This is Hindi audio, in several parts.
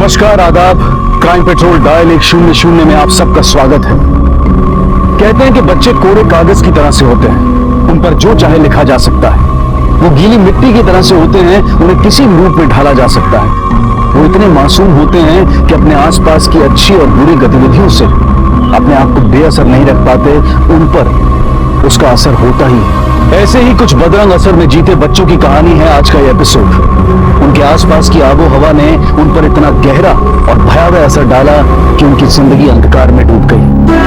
नमस्कार, आदाब। क्राइम पेट्रोल डायल 100 में आप सबका स्वागत है। कहते हैं कि बच्चे कोरे कागज की तरह से होते हैं, उन पर जो चाहे लिखा जा सकता है। वो गीली मिट्टी की तरह से होते हैं, उन्हें किसी रूप में ढाला जा सकता है। वो इतने मासूम होते हैं कि अपने आसपास की अच्छी और बुरी गतिविधियों से अपने आप को बेअसर नहीं रख पाते, उन पर उसका असर होता ही है। ऐसे ही कुछ बदरंग असर में जीते बच्चों की कहानी है आज का ये एपिसोड। उनके आसपास की आबो हवा ने उन पर इतना गहरा और भयावह असर डाला कि उनकी जिंदगी अंधकार में डूब गई।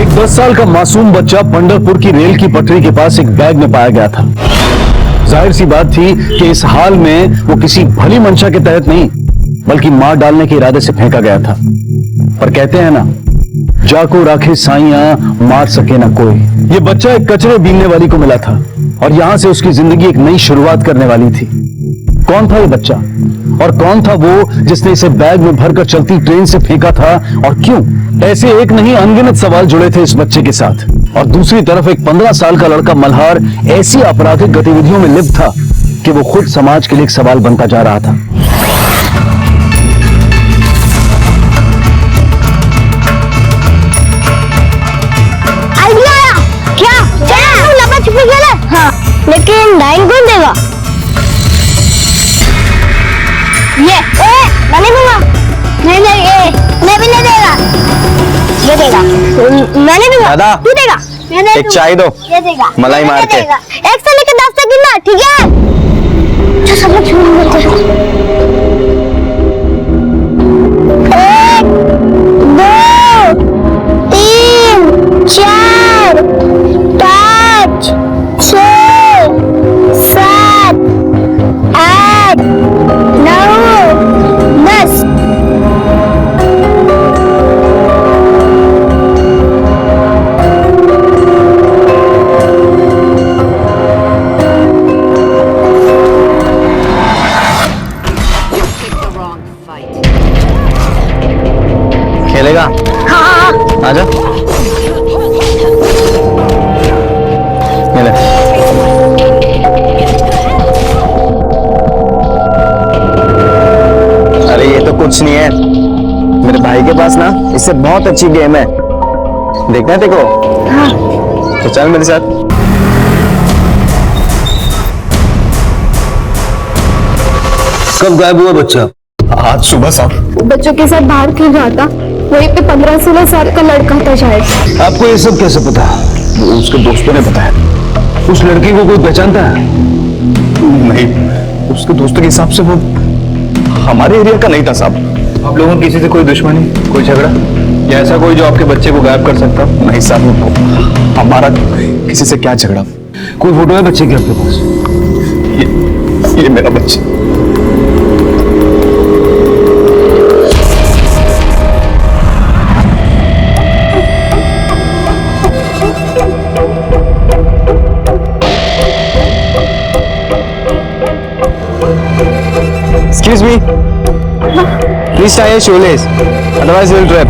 एक 10 साल का मासूम बच्चा पंढरपुर की रेल की पटरी के पास एक बैग में पाया गया था। जाहिर सी बात थी कि इस हाल में वो किसी भली मंशा के तहत नहीं, बल्कि मार डालने के इरादे से फेंका गया था। पर कहते हैं ना, जाको राखे साइयां मार सके ना कोई। ये बच्चा एक कचरे बीनने वाली को मिला था और यहां से उसकी जिंदगी एक नई शुरुआत करने वाली थी। कौन था ये बच्चा और कौन था वो जिसने इसे बैग में भरकर चलती ट्रेन से फेंका था और क्यों? ऐसे एक नहीं अनगिनत सवाल जुड़े थे इस बच्चे के साथ। और दूसरी तरफ एक 15 साल का लड़का मल्हार ऐसी आपराधिक गतिविधियों में लिप्त था कि वो खुद समाज के लिए एक सवाल बनता जा रहा था। आइडिया क्या? लपा छुपी खेला? हाँ, लेकिन डाइन कौन देगा? ये मैं नहीं दूंगा। नहीं, मैं भी नहीं देगा। ये देगा। मैं नहीं दूंगा। दादा, तू देगा। एक चाय दो। ये देगा। मलाई मार के। 1 से लेकर 10 तक गिनना, ठीक है? जो सब लोग झूठ बोलते हैं। 1 2 3 4 5 6 7 8 9 10। खेलेगा? हाँ। आजा। ये ले। अरे ये तो कुछ नहीं है, मेरे भाई के पास ना इससे बहुत अच्छी गेम है, देखना है तेरे को? हाँ। तो चल मेरे साथ। कब गायब हुआ बच्चा? आज सुबह साहब। बच्चों के साथ बाहर खेल रहा था, वहीं पे 15-16 साल का लड़का था शायद। आपको ये सब कैसे पता? वो उसके दोस्तों ने बताया। उस लड़की को कोई पहचानता है? नहीं, उसके दोस्तों के हिसाब से वो हमारे एरिया का नहीं था साहब। आप लोगों की किसी से कोई दुश्मनी, कोई झगड़ा या ऐसा कोई जो आपके बच्चे को गायब कर सकता? नहीं साहब, हमारा किसी से क्या झगड़ा। कोई फोटो है बच्चे के आपके पास? ये मेरा बच्चा। Excuse me. Please tie your shoelace. Otherwise, you'll trip.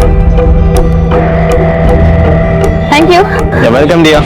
Thank you. You're welcome, dear.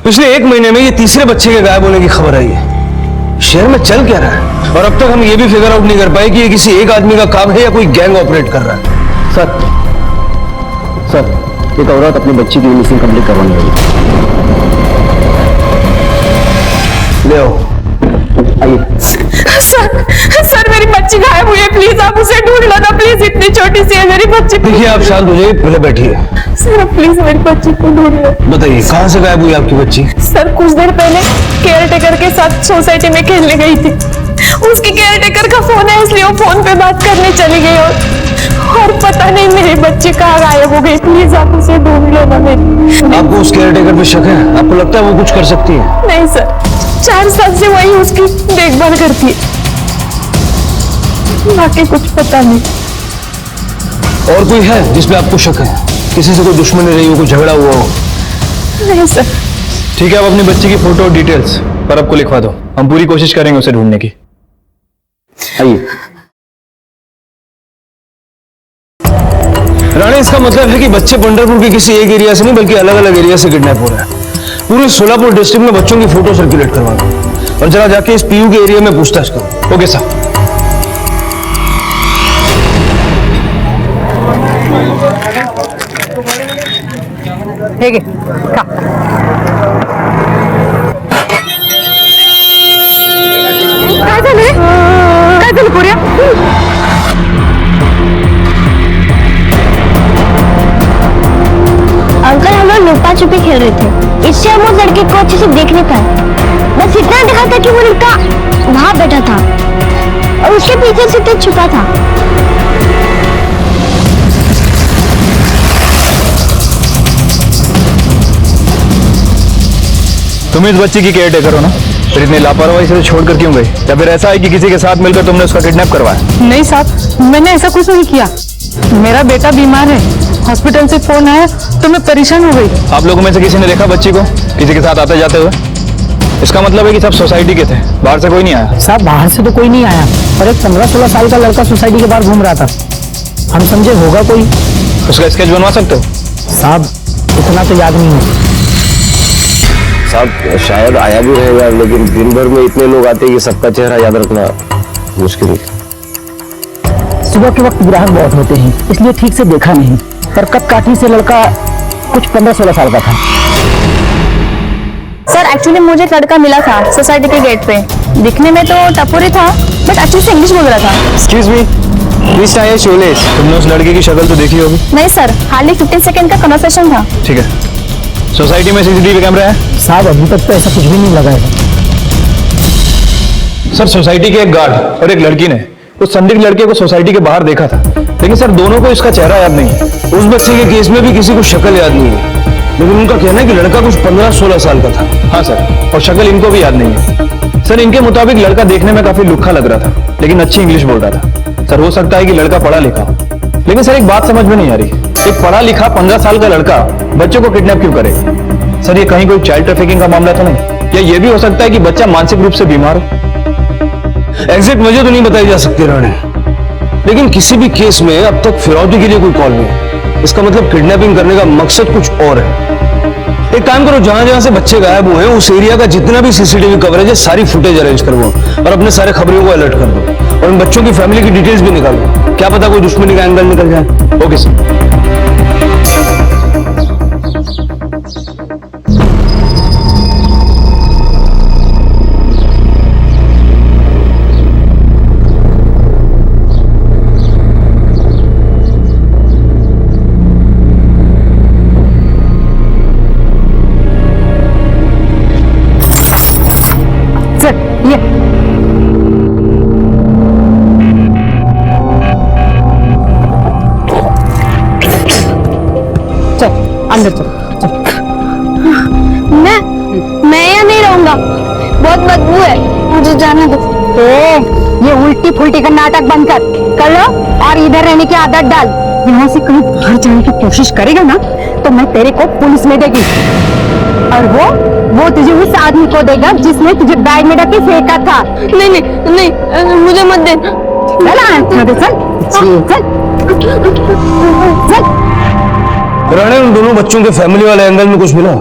पिछले 1 महीने में ये तीसरे बच्चे के गायब होने की खबर आई है। शहर में चल क्या रहा है, और अब तक हम ये भी फिगर आउट नहीं कर पाए कि ये किसी एक आदमी का काम है या कोई गैंग ऑपरेट कर रहा है। सर एक औरत अपनी बच्ची की मिसिंग कंप्लीट करवाने गई। ले आओ। आइए। सर मेरी बच्ची गायब हुई है, प्लीज आप उसे ढूंढ लो ना प्लीज, इतनी छोटी सी है मेरी बच्ची। देखिए आप शांत हो जाइए, पहले बैठिए। सर प्लीज मेरी बच्ची को ढूंढ लो। बताइए कहाँ से गायब हुई आपकी बच्ची? सर कुछ देर पहले केयर टेकर के साथ सोसाइटी में खेलने गई थी। उसकी केयर टेकर का फोन है, इसलिए वो फोन पे बात करने चली गई और पता नहीं मेरी बच्ची कहाँ गायब हो गई। प्लीज आप उसे ढूंढ लो ना मेरी। आपको उस केयर टेकर पे शक है? आपको लगता है वो कुछ कर सकती है? नहीं सर, 4 साल से वही उसकी देखभाल करती है, बाकी कुछ पता नहीं। और कोई है जिसमें आपको शक है? किसी से कोई दुश्मनी रही हो, कोई झगड़ा हुआ हो? नहीं सर। ठीक है, आप अपनी बच्ची की फोटो और डिटेल्स पर आपको लिखवा दो, हम पूरी कोशिश करेंगे उसे ढूंढने की। आइए। राणे, इसका मतलब है कि बच्चे पंढरपुर के किसी एक एरिया से नहीं बल्कि अलग अलग एरिया से किडनैप हो रहे हैं। पूरे सोलापुर डिस्ट्रिक्ट में बच्चों की फोटो सर्कुलेट करवा दो और जरा जाके इस पीयू के एरिया में पूछताछ करो। ओके साहब। ठीक है। काय झालंय? काय झालं पोऱ्या? अंकल हम लोग लुका छुपी खेल रहे थे, इससे हम उस लड़के को अच्छे से देख नहीं पाए। बस इतना देखा था कि वो लड़का वहां बैठा था और उसके पीछे से छुपा था। तुम इस बच्ची की केयर टेकर हो ना, फिर इतनी लापरवाही से छोड़कर क्यों गई? या फिर ऐसा है कि किसी के साथ मिलकर तुमने उसका किडनैप करवाया? नहीं साहब, मैंने ऐसा कुछ नहीं किया। मेरा बेटा बीमार है, हॉस्पिटल से फोन आया तो मैं परेशान हो गई। आप लोगों में से किसी ने देखा बच्ची को किसी के साथ आते जाते हुए? इसका मतलब है कि सब सोसाइटी के थे, बाहर से कोई नहीं आया। साहब बाहर से तो कोई नहीं आया, और एक 15-16 साल का लड़का सोसाइटी के बाहर घूम रहा था। हम समझे होगा कोई। उसका स्केच बनवा सकते हो? साहब इतना तो याद नहीं है। साहब शायद आया भी रहेगा, लेकिन दिन भर में इतने लोग आते हैं कि सबका चेहरा याद रखना मुश्किल है। सुबह के वक्त ग्राहक बहुत होते हैं, इसलिए ठीक से देखा नहीं, पर कदकाठी से लड़का कुछ 15-16 साल का था। सर एक्चुअली मुझे एक लड़का मिला था सोसाइटी के गेट पे, दिखने में तो टपोरी था बट अच्छे से इंग्लिश बोल रहा था। Excuse me, please tie your shoelace. तुमने उस लड़के की शक्ल तो देखी होगी? नहीं सर, हार्डली 15 सेकंड का कन्वर्सेशन था। ठीक है, सोसाइटी में सीसीटीवी कैमरा है? साहब अभी तक तो ऐसा कुछ भी नहीं लगा है। सर सोसाइटी के एक गार्ड और एक लड़की ने उस संदिग्ध लड़के को सोसाइटी के बाहर देखा था, लेकिन सर दोनों को इसका चेहरा याद नहीं है। उस बच्चे के केस में भी किसी को शक्ल याद नहीं है, लेकिन उनका कहना है कि लड़का कुछ 15-16 साल का था। हाँ सर, और शक्ल इनको भी याद नहीं है। सर इनके मुताबिक लड़का देखने में काफी लुक्खा लग रहा था, लेकिन अच्छी इंग्लिश बोल रहा था। सर हो सकता है कि लड़का पढ़ा लिखा हो, लेकिन सर एक बात समझ में नहीं आ रही, एक पढ़ा लिखा 15 साल का लड़का बच्चों को किडनैप क्यों करेगा? सर ये कहीं कोई चाइल्ड ट्रैफिकिंग का मामला तो नहीं? या ये भी हो सकता है कि बच्चा मानसिक रूप से बीमार हो? एग्जैक्ट वजह तो नहीं बताई जा सकती राणे, लेकिन किसी भी केस में अब तक फिरौती के लिए कोई कॉल नहीं। इसका मतलब किडनैपिंग करने का मकसद कुछ और है। एक काम करो, जहां जहां से बच्चे गायब हुए हैं उस एरिया का जितना भी सीसीटीवी कवरेज है सारी फुटेज अरेंज करवाओ और अपने सारे खबरों को अलर्ट कर दो, और इन बच्चों की फैमिली की डिटेल्स भी निकालो। क्या पता कोई दुश्मनी का एंगल निकल जाए। Okay sir. सर ये चल अंदर चल। मैं यहाँ नहीं रहूंगा, बहुत बदबू है, मुझे जाने दो। ये उल्टी फुल्टी का नाटक बंद कर लो और इधर रहने की आदत डाल। यहाँ से कहीं बाहर जाने की कोशिश करेगा ना तो मैं तेरे को पुलिस में देगी, और वो तुझे उस आदमी को देगा जिसने तुझे बैग में ढके फेंका था। नहीं नहीं नहीं, मुझे मत दे। चल राणे उन दोनों बच्चों के फैमिली वाले एंगल में कुछ मिला?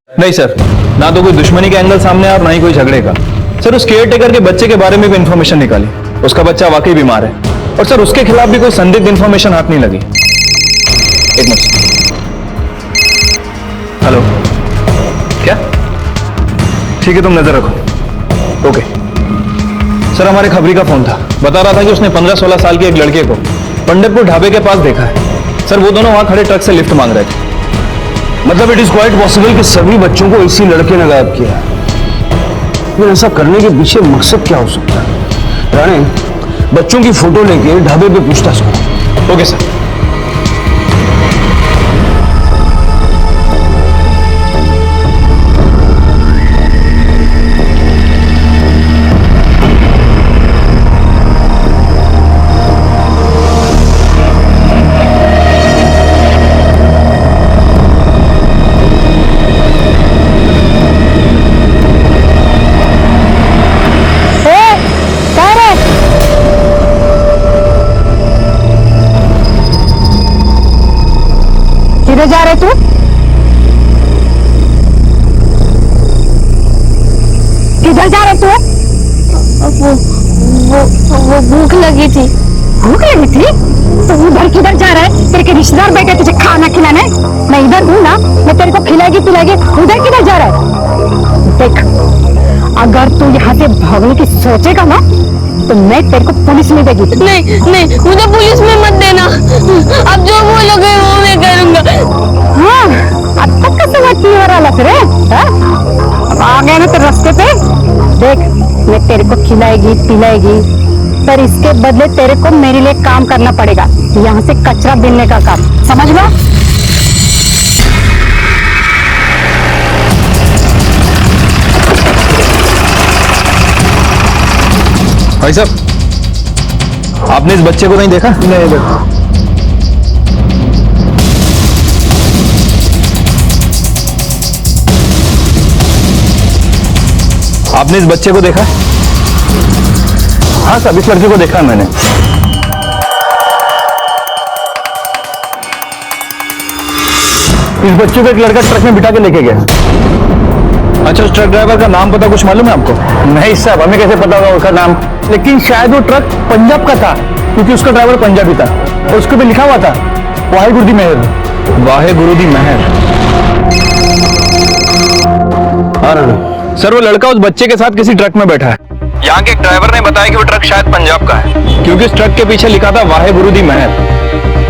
नहीं सर, ना तो कोई दुश्मनी का एंगल सामने आया और ना ही कोई झगड़े का। सर उस केयर टेकर के बच्चे के बारे में भी इंफॉर्मेशन निकाली, उसका बच्चा वाकई बीमार है और सर उसके खिलाफ भी कोई संदिग्ध इंफॉर्मेशन हाथ नहीं लगी। एक मिनट। हेलो, क्या? ठीक है, तुम नजर रखो। ओके सर, हमारे खबरी का फोन था, बता रहा था कि उसने 15-16 साल के एक लड़के को पंडितपुर ढाबे के पास देखा है। सर वो दोनों वहां खड़े ट्रक से लिफ्ट मांग रहे थे। मतलब इट इज क्वाइट पॉसिबल कि सभी बच्चों को इसी लड़के ने गायब किया है। लेकिन ऐसा करने के पीछे मकसद क्या हो सकता है? राणे, बच्चों की फोटो लेके ढाबे पे पूछताछ करो। Okay sir. किधर जा रहे तू? किधर जा रहे तू? वो भूख लगी थी। भूख लगी थी? तो उधर किधर जा रहा है? तेरे के रिश्तेदार बैठे तुझे खाना खिलाने। मैं इधर हूँ ना, मैं तेरे को खिलाएगी पिलाएगी। उधर किधर जा रहा है? देख, अगर तू यहाँ से भागने की सोचेगा ना तो मैं तेरे को पुलिस में देगी। नहीं नहीं, मुझे पुलिस में मत देना। अब जो बोलोगे वो मैं करूंगा। हाँ, अब तक कैसे बात की हो रहा फिर? अब आ गए ना तेरे रास्ते पे। देख, मैं तेरे को खिलाएगी पिलाएगी, पर इसके बदले तेरे को मेरे लिए काम करना पड़ेगा। यहाँ से कचरा बिनने का काम, समझ लो। भाई साहब, आपने इस बच्चे को नहीं देखा? नहीं देखा। आपने इस बच्चे को देखा? हाँ साहब, इस लड़के को देखा है मैंने। इस बच्चे को एक लड़का ट्रक में बिठा के लेके गया। अच्छा, उस ट्रक ड्राइवर का नाम पता कुछ मालूम है आपको? नहीं साहब, हमें कैसे पता होगा उसका नाम? लेकिन शायद वो ट्रक पंजाब का था, क्योंकि उसका ड्राइवर पंजाबी था और उसके पे लिखा हुआ था वाहेगुरु दी मेहर। वाहेगुरु दी मेहर। हाँ ना सर, वो लड़का उस बच्चे के साथ किसी ट्रक में बैठा है। यहाँ के एक ड्राइवर ने बताया कि वो ट्रक शायद पंजाब का है, क्योंकि इस ट्रक के पीछे लिखा था वाहेगुरु दी मेहर।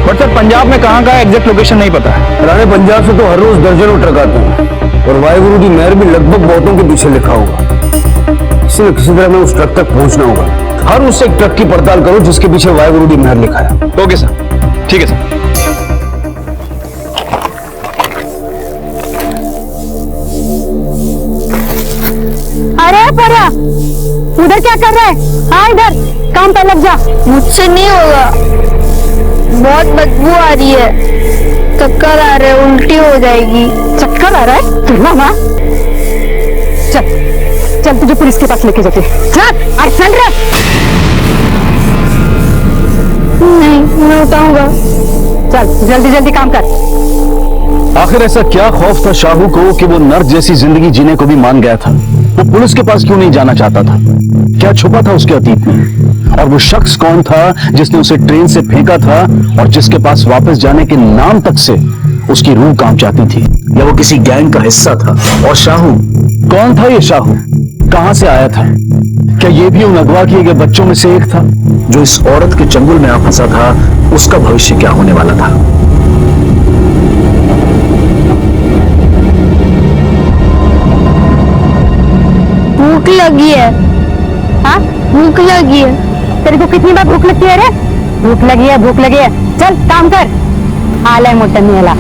बट सर पंजाब में कहाँ का एग्जैक्ट लोकेशन नहीं पता है। राणे, पंजाब से तो हर रोज दर्जनों ट्रक आते हैं और वाहेगुरु दी मेहर भी लगभग बहुतों के पीछे लिखा होगा। किसी न किसी तरह में उस ट्रक तक पहुंचना होगा। हर उस एक ट्रक की पड़ताल करो जिसके पीछे वाहेगुरु दी मेहर लिखा है। ओके सर, ठीक है सर। अरे पर्या, उधर क्या कर रहा है? हाँ, इधर काम पे लग जा। मुझसे नहीं होगा, बहुत बदबू आ रही है, चक्कर आ रहे, उल्टी हो जाएगी। चक्कर आ रहा है? फिर ना चल चल, तुझे पुलिस के पास लेके जाते। चल, और चल रे। नहीं, मैं उठाऊंगा। चल, जल्दी जल्दी काम कर। आखिर ऐसा क्या खौफ था शाहू को कि वो नर्क जैसी जिंदगी जीने को भी मान गया था? वो पुलिस के पास क्यों नहीं जाना चाहता था? क्या छुपा था उसके अतीत में? और वो शख्स कौन था जिसने उसे ट्रेन से फेंका था और जिसके पास वापस जाने के नाम तक से उसकी रूह कांप जाती थी? या वो किसी गैंग का हिस्सा था? और शाहू कौन था? ये शाहू कहां से आया था? क्या ये भी उन अगवा किए गए बच्चों में से एक था जो इस औरत के चंगुल में आ फंसा था? उसका भविष्य क्या होने वाला था? भूख लगी है। हाँ, भूख लगी है। तेरे को कितनी बार भूख लगती है रे? भूख लगी है, भूख लगी है। चल काम कर। आलय मोटन मेला।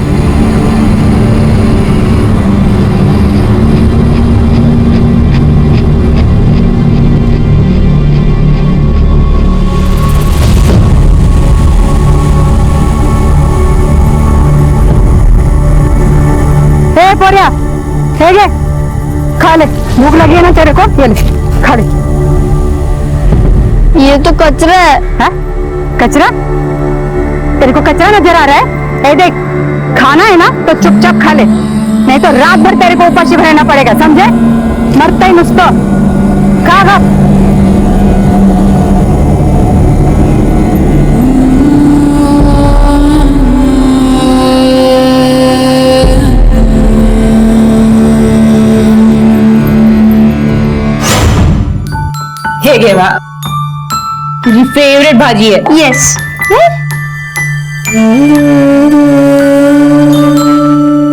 पोरिया, ठीक है, खा ले। भूख लगी है ना तेरे को? ये ले, खा ले। ये तो कचरा है। हाँ? कचरा? तेरे को कचरा नजर आ रहा है? ए देख, खाना है ना तो चुपचाप खा ले, नहीं तो रात भर तेरे को ऊपर शिव रहना पड़ेगा, समझे? मरता ही मुझको खा। हे घेवा, तुझी फेवरेट भाजी है। यस।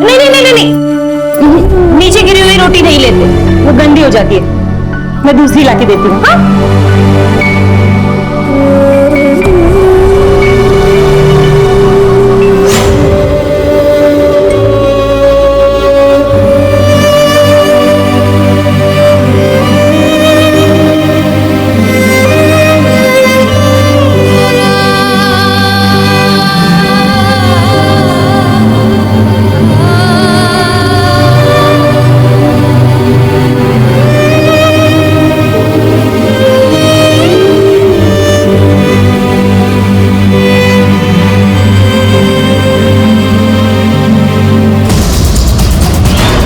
नहीं नहीं नहीं नहीं नहीं, नीचे गिरी हुई रोटी नहीं लेते, वो गंदी हो जाती है। मैं दूसरी लाके देती हूँ। हाँ?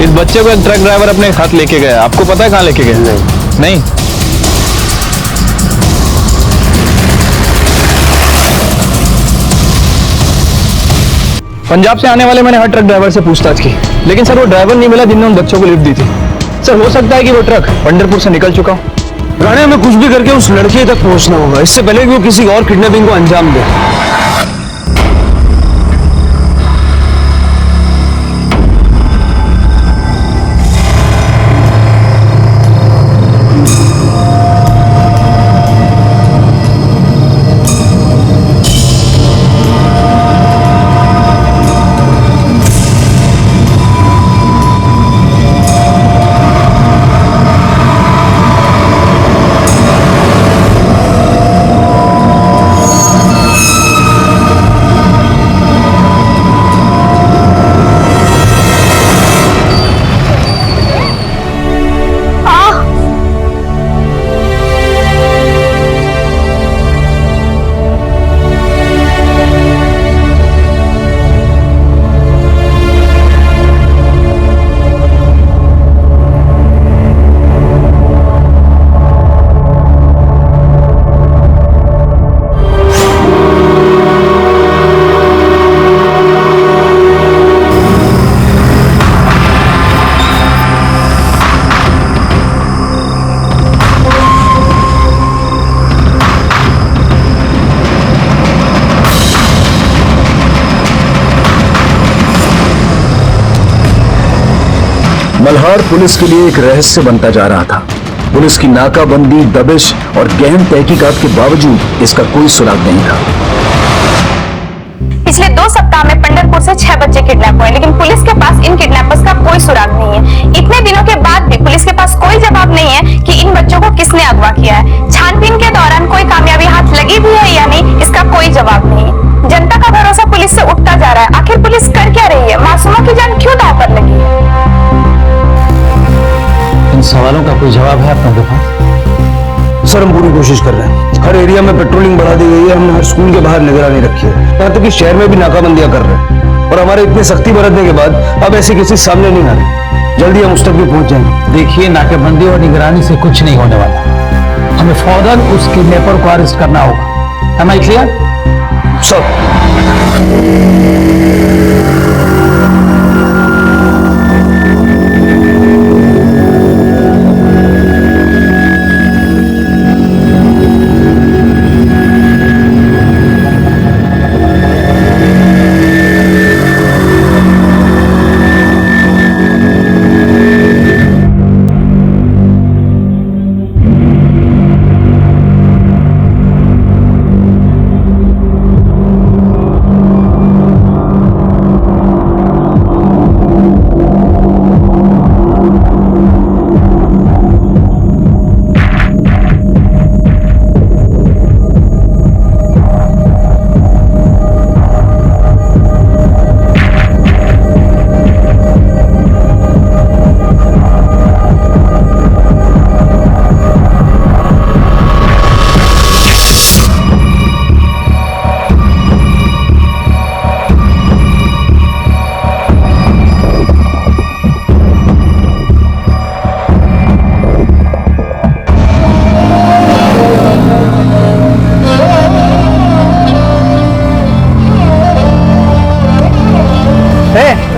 इस बच्चे को एक ट्रक ड्राइवर अपने साथ लेके गया, आपको पता है कहाँ लेके गया? नहीं। पंजाब से आने वाले मैंने हर ट्रक ड्राइवर से पूछताछ की, लेकिन सर वो ड्राइवर नहीं मिला जिनने उन बच्चों को लिफ्ट दी थी। सर हो सकता है कि वो ट्रक पंढरपुर से निकल चुका हो। राणे, हमें कुछ भी करके उस लड़के तक पहुंचना होगा, इससे पहले कि वो किसी और किडनैपिंग को अंजाम दे। मल्हार पुलिस के लिए एक रहस्य बनता जा रहा था। पुलिस की नाकाबंदी, दबिश और गहन तहकीकात के बावजूद इसका कोई सुराग नहीं था। पिछले 2 सप्ताह में पंढरपुर से 6 बच्चे किडनैप हुए, लेकिन पुलिस के पास इन किडनैपर्स का कोई सुराग नहीं है। इतने दिनों के बाद भी पुलिस के पास कोई जवाब नहीं है कि इन बच्चों को किसने अगवा किया है। छानबीन के दौरान कोई कामयाबी हाथ लगी भी है या नहीं, इसका कोई जवाब नहीं है। जनता का भरोसा पुलिस से उठता जा रहा है। आखिर पुलिस कर क्या रही है? मासूमों की जान क्यों दांव पर लगी है? इन सवालों का कोई जवाब है आपके पास? सर, हम पूरी कोशिश कर रहे हैं। हर एरिया में पेट्रोलिंग बढ़ा दी गई है, हमने हर स्कूल के बाहर निगरानी रखी है, यहाँ तक कि शहर में भी नाकाबंदियां कर रहे हैं। और हमारे इतने सख्ती बरतने के बाद अब ऐसे केसेस सामने नहीं आ रहे। जल्दी हम उस तक भी पहुंच जाएंगे। देखिए, नाकेबंदी और निगरानी से कुछ नहीं होने वाला। हमें फौरन उस किडनैपर को अरेस्ट करना होगा। M I clear? सर,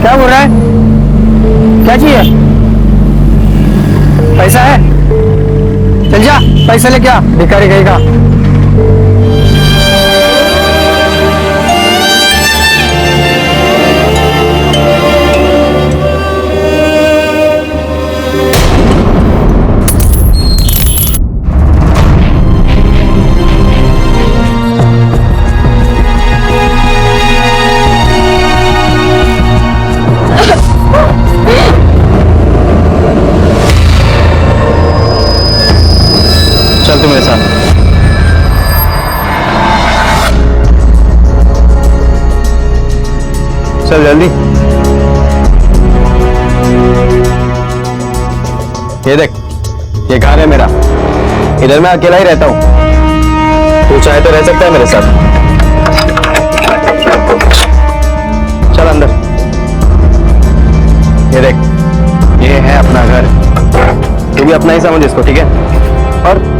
क्या बोल रहा है? क्या चाहिए? पैसा है? चल जा, पैसा लेके आ, भिखारी कहीं का। चल तू मेरे साथ। चल जल्दी। ये देख, ये घर है मेरा, इधर मैं अकेला ही रहता हूँ। तू चाहे तो रह सकता है मेरे साथ। चल अंदर। ये देख, ये है अपना घर, तू भी अपना ही समझ इसको, ठीक है? और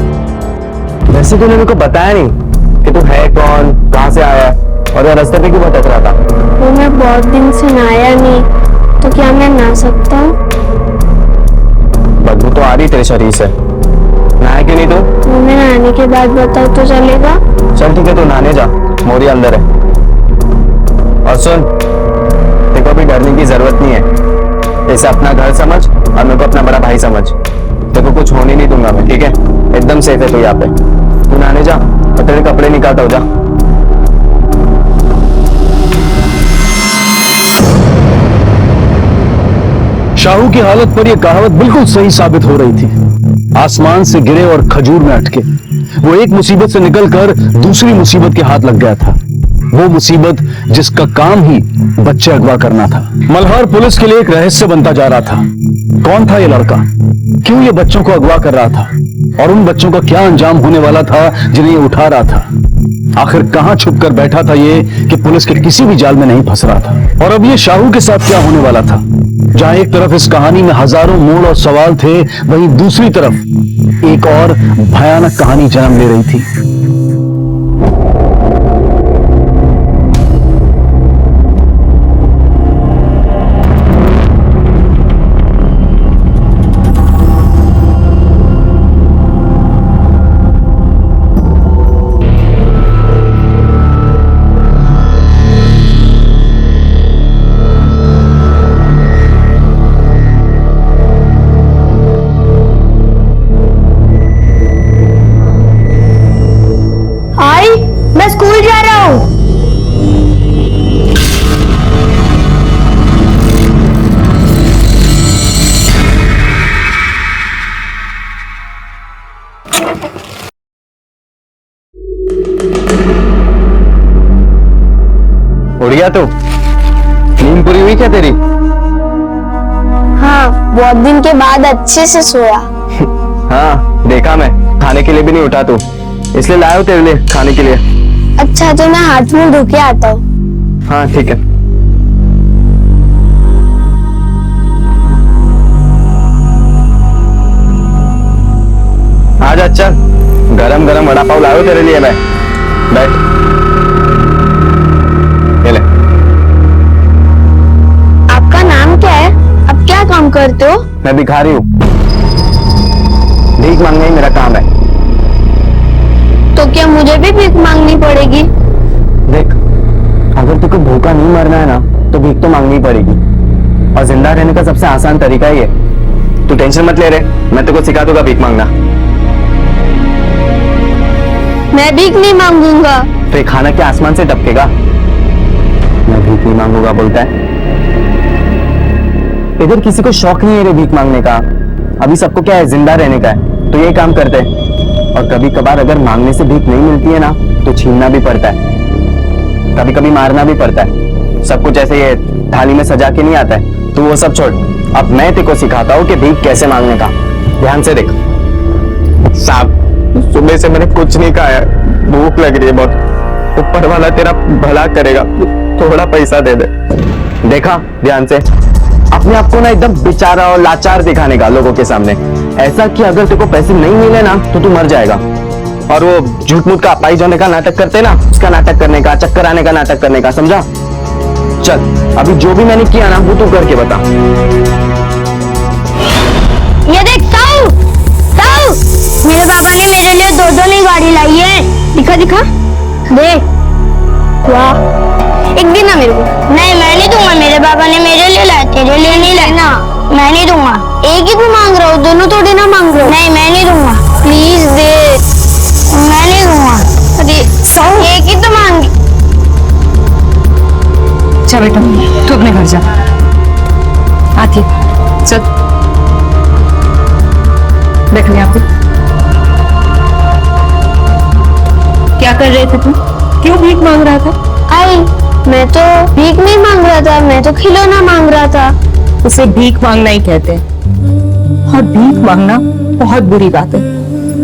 वैसे तूने मेरे को बताया नहीं कि तू है कौन, कहाँ से आया और रास्ते पे क्यों भटक रहा था? वो मैं बहुत दिन से नहाया नहीं, तो क्या मैं नहा सकता हूँ? बदबू तो आ रही तेरे शरीर से, नहाया क्यों नहीं तू? वो मैं नहाने के बाद बताओ तो चलेगा? चल ठीक है, तू नहाने जा, मोरी अंदर है। और सुन, तेरे को अभी डरने की जरूरत नहीं है, इसे अपना घर समझ और मेरे को अपना बड़ा भाई समझ। तेरे को कुछ होने नहीं दूंगा मैं, ठीक है? एकदम सेफ है तू यहाँ पे। तू नहाने जा और तेरे कपड़े निकालता हो जा। शाहू की हालत पर यह कहावत बिल्कुल सही साबित हो रही थी। आसमान से गिरे और खजूर में अटके। वो एक मुसीबत से निकलकर दूसरी मुसीबत के हाथ लग गया था। वो मुसीबत जिसका काम ही बच्चे अगवा करना था। मल्हार पुलिस के लिए एक रहस्य बनता जा रहा था। कौन था ये लड़का? क्यों ये बच्चों को अगवा कर रहा था? और उन बच्चों का क्या अंजाम होने वाला था जिन्हें ये उठा रहा था? आखिर कहां छुपकर बैठा था ये कि पुलिस के किसी भी जाल में नहीं फंस रहा था? और अब ये शाहू के साथ क्या होने वाला था? जहां एक तरफ इस कहानी में हजारों मोड़ और सवाल थे, वहीं दूसरी तरफ एक और भयानक कहानी जन्म ले रही थी। मैं स्कूल जा रहा हूँ। उड़ गया तू? नींद पूरी हुई क्या तेरी? हाँ, बहुत दिन के बाद अच्छे से सोया। हाँ देखा मैं, खाने के लिए भी नहीं उठा तू, इसलिए लाया हूं तेरे लिए खाने के लिए। अच्छा तो मैं हाथ मुंह धो के आता हूँ। हाँ ठीक है। आजा, चल गरम गरम वड़ा पाव लाया हूं तेरे लिए मैं। बैठ, ये ले। आपका नाम क्या है? आप क्या काम करते हो? मैं भिखारी हूँ, भीख मांगना ही मेरा काम है। तो क्या मुझे भी भीख मांगनी पड़ेगी? देख, अगर तुझको भूखा नहीं मरना है ना तो भीख तो मांगनी ही पड़ेगी, और जिंदा रहने का सबसे आसान तरीका ही है। तू टेंशन मत ले रे, मैं तेरे को सिखा दूंगा भीख मांगना। मैं भीख नहीं मांगूंगा। तो ये खाना क्या आसमान से टपकेगा? मैं भीख नहीं मांगूंगा बोलता है। इधर किसी को शौक नहीं है रे भीख मांगने का, अभी सबको क्या है, जिंदा रहने का है, तो ये काम करते हैं। और कभी कभार अगर मांगने से भीख नहीं मिलती है ना तो छीनना भी पड़ता है, कभी कभी मारना भी पड़ता है। सब कुछ ऐसे ये थाली में सजा के नहीं आता है। तू वो सब छोड़, अब मैं तेरे को सिखाता हूँ कि भीख कैसे मांगने का। ध्यान से देख। साहब, सुबह से मैंने कुछ नहीं खाया, भूख लग रही है बहुत, ऊपर वाला तेरा भला करेगा, थोड़ा पैसा दे दे। देखा ध्यान से, अपने आप को ना एकदम बेचारा और लाचार दिखाने का लोगों के सामने, ऐसा कि अगर तेरे को पैसे नहीं मिले ना तो तू मर जाएगा। और वो झूठ मूठ का अपाई जाने का नाटक करते ना, उसका नाटक करने का, चक्कर आने का नाटक करने का, समझा? चल अभी जो भी मैंने किया ना वो तू करके बता। ये देख ताऊ, ताऊ, मेरे पापा ने मेरे लिए दो दो नई गाड़ी लाई है। दिखा दिखा, देख। वाह, एक दिन ना मेरे को। नहीं मैं नहीं दूंगा, मेरे पापा ने मेरे लिए लाया, तेरे लिए नहीं लाया ना। मैं नहीं दूंगा, एक ही तो मांग रहा हूँ, दोनों थोड़ी ना मांग रहा हूँ। नहीं मैं नहीं दूंगा, प्लीज दे। मैं नहीं दूंगा, अरे एक ही तो मांगी। चल बेटा तू अपने घर जा। आती चल, देख लिया आपको। क्या कर रहे थे तुम? क्यों भीख मांग रहा था? आई, मैं तो भीख नहीं मांग रहा था, मैं तो खिलौना मांग रहा था। उसे भीख मांगना ही कहते हैं, और भीख मांगना बहुत बुरी बात है।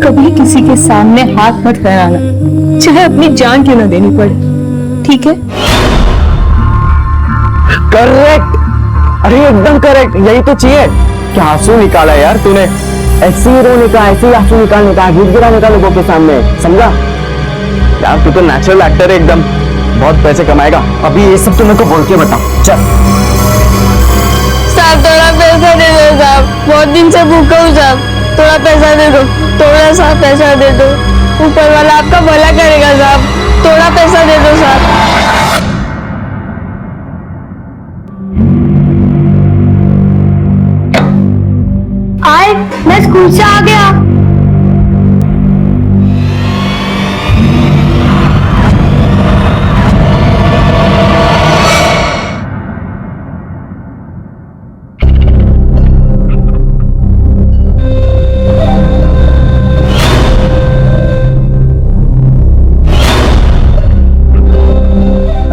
कभी किसी के सामने हाथ मत फैलाना, चाहे अपनी जान क्यों ना देनी पड़े, ठीक है? करेक्ट, अरे एकदम करेक्ट, यही तो चाहिए। क्या आंसू निकाला यार तूने, ऐसे ही रोने का, ऐसे ही आंसू निकालने का, गीत गिराने का लोगों के सामने, समझा? यार तू तो नेचुरल एक्टर है एकदम, बहुत पैसे कमाएगा। अभी ये सब तू मेरे को बोल के बता, चल। साहब थोड़ा पैसा दे दो साहब, बहुत दिन से भूखा हूँ साहब, थोड़ा पैसा दे दो, थोड़ा सा पैसा दे दो, ऊपर वाला आपका भला करेगा साहब, थोड़ा पैसा दे दो साहब। आए, मैं स्कूल से आ गया।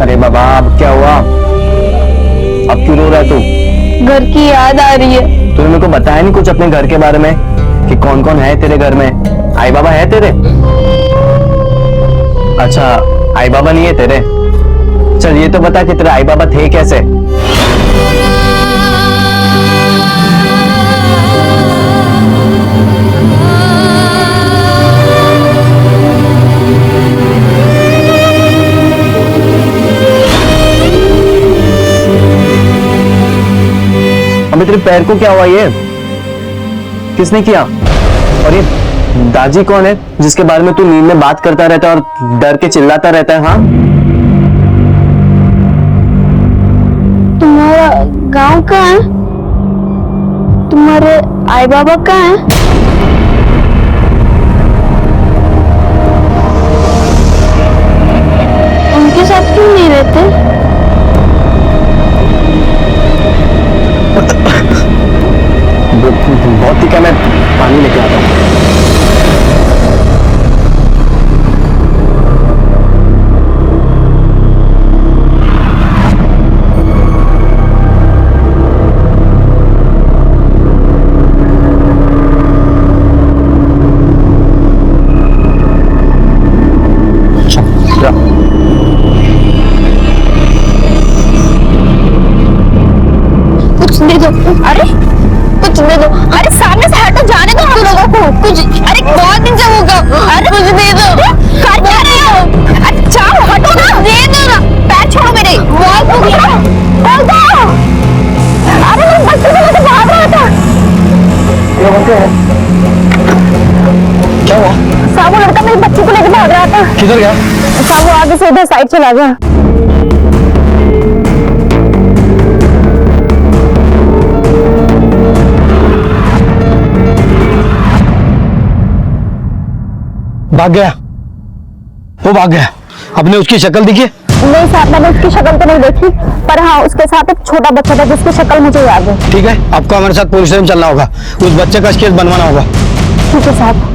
अरे बाबा अब क्या हुआ, अब क्यों रो रहा है तू? घर की याद आ रही है। तूने मेरे को बताया नहीं कुछ अपने घर के बारे में, कि कौन कौन है तेरे घर में? आई बाबा है तेरे? अच्छा आई बाबा नहीं है तेरे? चल ये तो बता कि तेरे आई बाबा थे कैसे? अबे तेरे पैर को क्या हुआ, ये किसने किया? और ये दाजी कौन है जिसके बारे में तू नींद में बात करता रहता है और डर के चिल्लाता रहता है? हाँ, तुम्हारा गांव कहाँ है? तुम्हारे आई बाबा कहाँ हैं? उनके साथ क्यों नहीं रहते? बहुत ठीक है, मैं पानी लेके आता हूँ। कुछ दे दो। अरे कुछ दे दो। अरे सामने से हटो, जाने दो हम लोगों को। कुछ, अरे बहुत दिन से होगा। अरे कुछ दे दो। कर क्या रहे हो? अरे जाओ, हटो ना। दे दो ना, पैर छोड़ो मेरे। बहुत हो गया, बोल दो। अरे मैं बच्चे से मुझे भाग रहा था। क्या हुआ? साहब वो लड़का मेरी बच्ची को लेकर भाग रहा था। किधर गया? साहब वो आगे से इधर साइड चला गया। भाग गया, वो भाग गया। आपने उसकी शक्ल देखी? नहीं साहब, मैंने उसकी शक्ल तो नहीं देखी, पर हाँ उसके साथ एक छोटा बच्चा था जिसकी शक्ल मुझे याद है। ठीक है, आपको हमारे साथ पुलिस स्टेशन चलना होगा, उस बच्चे का केस बनवाना होगा। ठीक है साहब।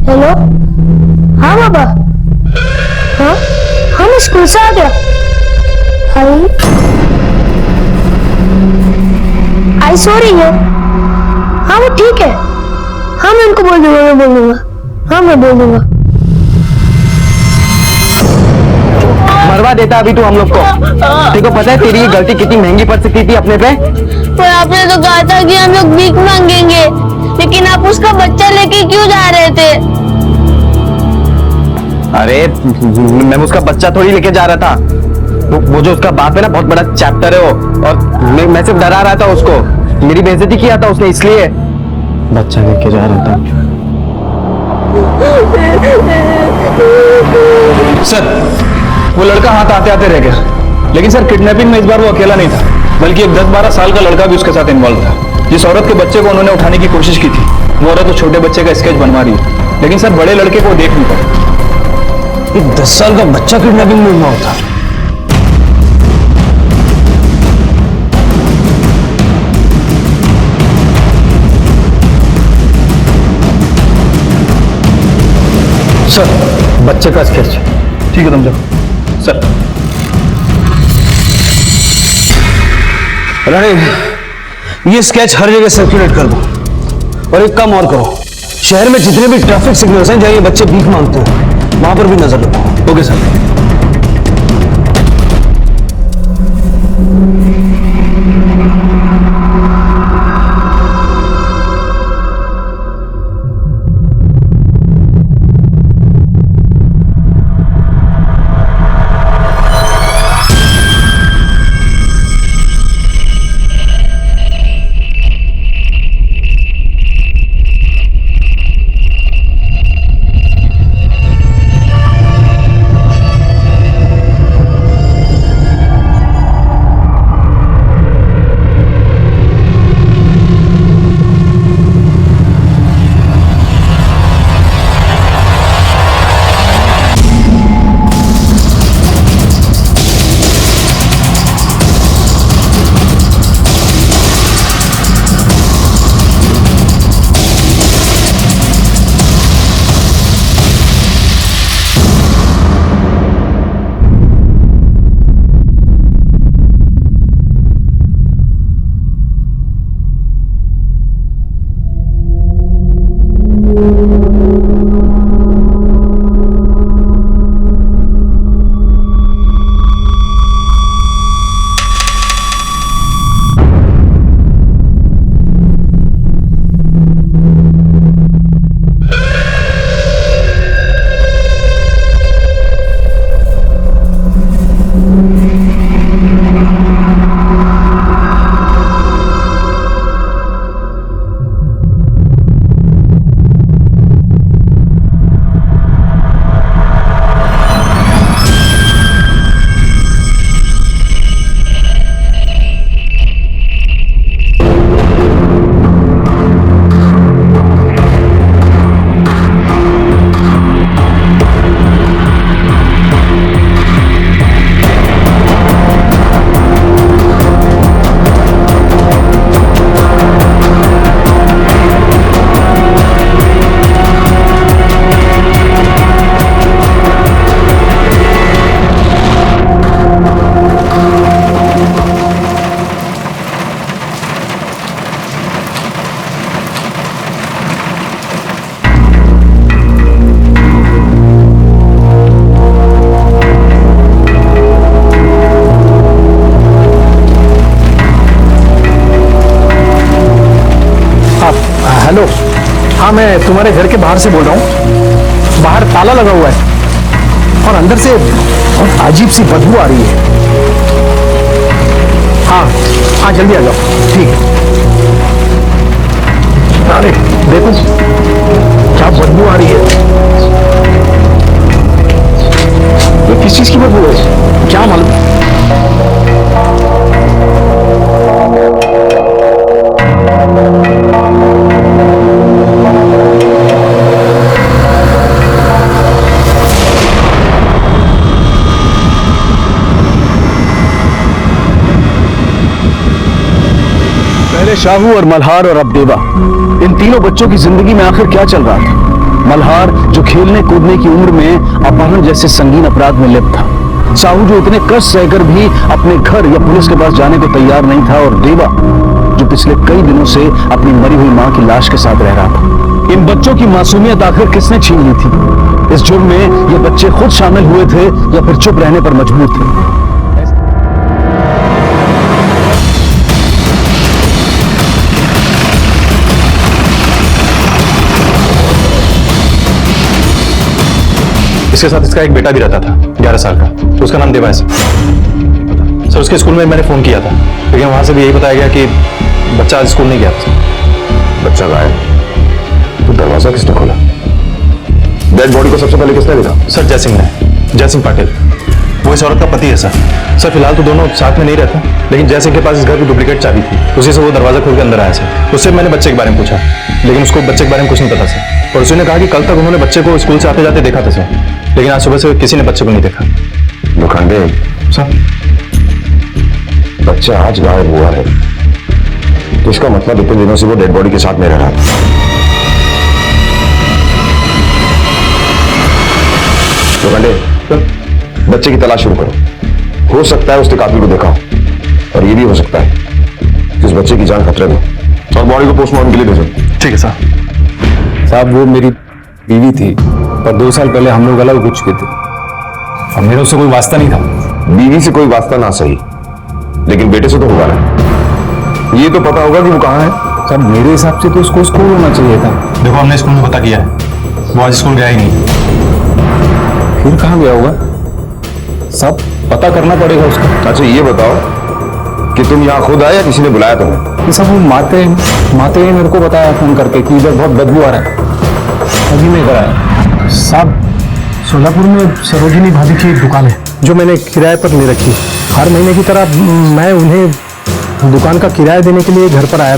हेलो, हाँ बाबा। हाँ हाँ, मैं स्कूल से आ गया। आई सो रही है। हाँ वो ठीक है। हाँ मैं उनको बोल दूंगा, मैं बोल दूंगा। हाँ मैं बोल दूंगा। मरवा देता अभी तू हम लोग को। तेरे को पता है तेरी ये गलती कितनी महंगी पड़ सकती थी अपने पे? पर आपने तो कहा था कि हम लोग भीख मांगेंगे, लेकिन आप उसका बच्चा लेके क्यों जा रहे थे? अरे मैं उसका बच्चा थोड़ी लेके जा रहा था। वो जो उसका बाप है ना, बहुत बड़ा चैप्टर है वो, और मैं सिर्फ डरा रहा था उसको। मेरी बेइज्जती किया था उसने, इसलिए बच्चा लेके जा रहा था। सर वो लड़का हाथ आते आते रह गया, लेकिन सर किडनैपिंग में इस बार वो अकेला नहीं था, बल्कि एक 10-12 साल का लड़का भी उसके साथ इन्वॉल्व था। जिस औरत के बच्चे को उन्होंने उठाने की कोशिश की थी, वो औरत तो छोटे बच्चे का स्केच बनवा रही है, लेकिन सर बड़े लड़के को देख नहीं पाए। एक 10 साल का बच्चा किडनैपिंग में इन्वॉल्व था। सर बच्चे का स्केच। ठीक है तुम जाओ। सर रानी, ये स्केच हर जगह सर्कुलेट कर दो, और एक काम और करो, शहर में जितने भी ट्रैफिक सिग्नल्स हैं जहां ये बच्चे भीख मांगते हैं, वहां पर भी नजर रखो। Okay sir. हेलो, हाँ मैं तुम्हारे घर के बाहर से बोल रहा हूँ। बाहर ताला लगा हुआ है और अंदर से बहुत अजीब सी बदबू आ रही है। हाँ हाँ जल्दी आ जाओ। ठीक है। अरे देखो क्या बदबू आ रही है। ये किस चीज की बदबू है, क्या मालूम। शाहू और मल्हार और अब देवा, इन तीनों बच्चों की जिंदगी में आखिर क्या चल रहा था। मल्हार जो खेलने कूदने की उम्र में अपहरण जैसे संगीन अपराध में लिप्त था, साहू जो इतने कष्ट सहकर भी अपने घर या पुलिस के पास जाने को तैयार नहीं था, और देवा जो पिछले कई दिनों से अपनी मरी हुई मां की लाश के साथ रह रहा था। इन बच्चों की मासूमियत आखिर किसने छीन ली थी? इस जुर्म में ये बच्चे खुद शामिल हुए थे या फिर चुप रहने पर मजबूर थे? इसके साथ इसका एक बेटा भी रहता था 11 साल का, उसका नाम देवा है सर। उसके स्कूल में मैंने फोन किया था, लेकिन वहां से भी यही बताया गया कि बच्चा आज स्कूल नहीं गया था। बच्चा गायब? तो दरवाजा किसने खोला? डेड बॉडी को सबसे पहले किसने देखा? सर जयसिंह ने, जयसिंह पाटिल, वो इस औरत का पति है सर। सर फिलहाल तो दोनों साथ में नहीं रहते, लेकिन जयसिंह के पास इस घर की डुप्लीकेट चाबी थी, उसी से वो दरवाजा खोल के अंदर आया सर। उससे मैंने बच्चे के बारे में पूछा, लेकिन उसको बच्चे के बारे में कुछ नहीं पता सर। और उसने कहा कि कल तक उन्होंने बच्चे को स्कूल से आते जाते देखा था सर, लेकिन आज सुबह से किसी ने बच्चे को नहीं देखा। लोखंडे सर बच्चा आज गायब हुआ है, तो इसका मतलब इतने दिनों से वो डेड बॉडी के साथ में रह रहा था। लोखंडे बच्चे की तलाश शुरू करो। हो सकता है उसने कातिल को देखा हो, और ये भी हो सकता है कि उस बच्चे की जान खतरे में, और बॉडी को पोस्टमार्टम के लिए भेजो। ठीक है सर। साहब वो मेरी बीवी थी, पर 2 साल पहले हम लोग अलग हो चुके थे, और मेरा उससे कोई वास्ता नहीं था। बीवी से कोई वास्ता ना सही, लेकिन बेटे से तो होगा ना। ये तो पता होगा कि वो कहाँ है। साहब मेरे हिसाब से तो उसको स्कूल होना चाहिए था। देखो हमने स्कूल में पता किया है, वो आज स्कूल गया ही नहीं। फिर कहाँ गया होगा? सब पता करना पड़ेगा उसका। अच्छा ये बताओ कि तुम यहाँ खुद आए या किसी ने बुलाया तुम्हें? ये सब वो माते ने मेरे को बताया फोन करके कि इधर बहुत बदबू आ रहा है, अभी मैं इधर आया। साहब सोलापुर में सरोजिनी भाभी की एक दुकान है जो मैंने किराए पर ले रखी। हर महीने की तरह मैं उन्हें दुकान का किराया देने के लिए घर पर आया,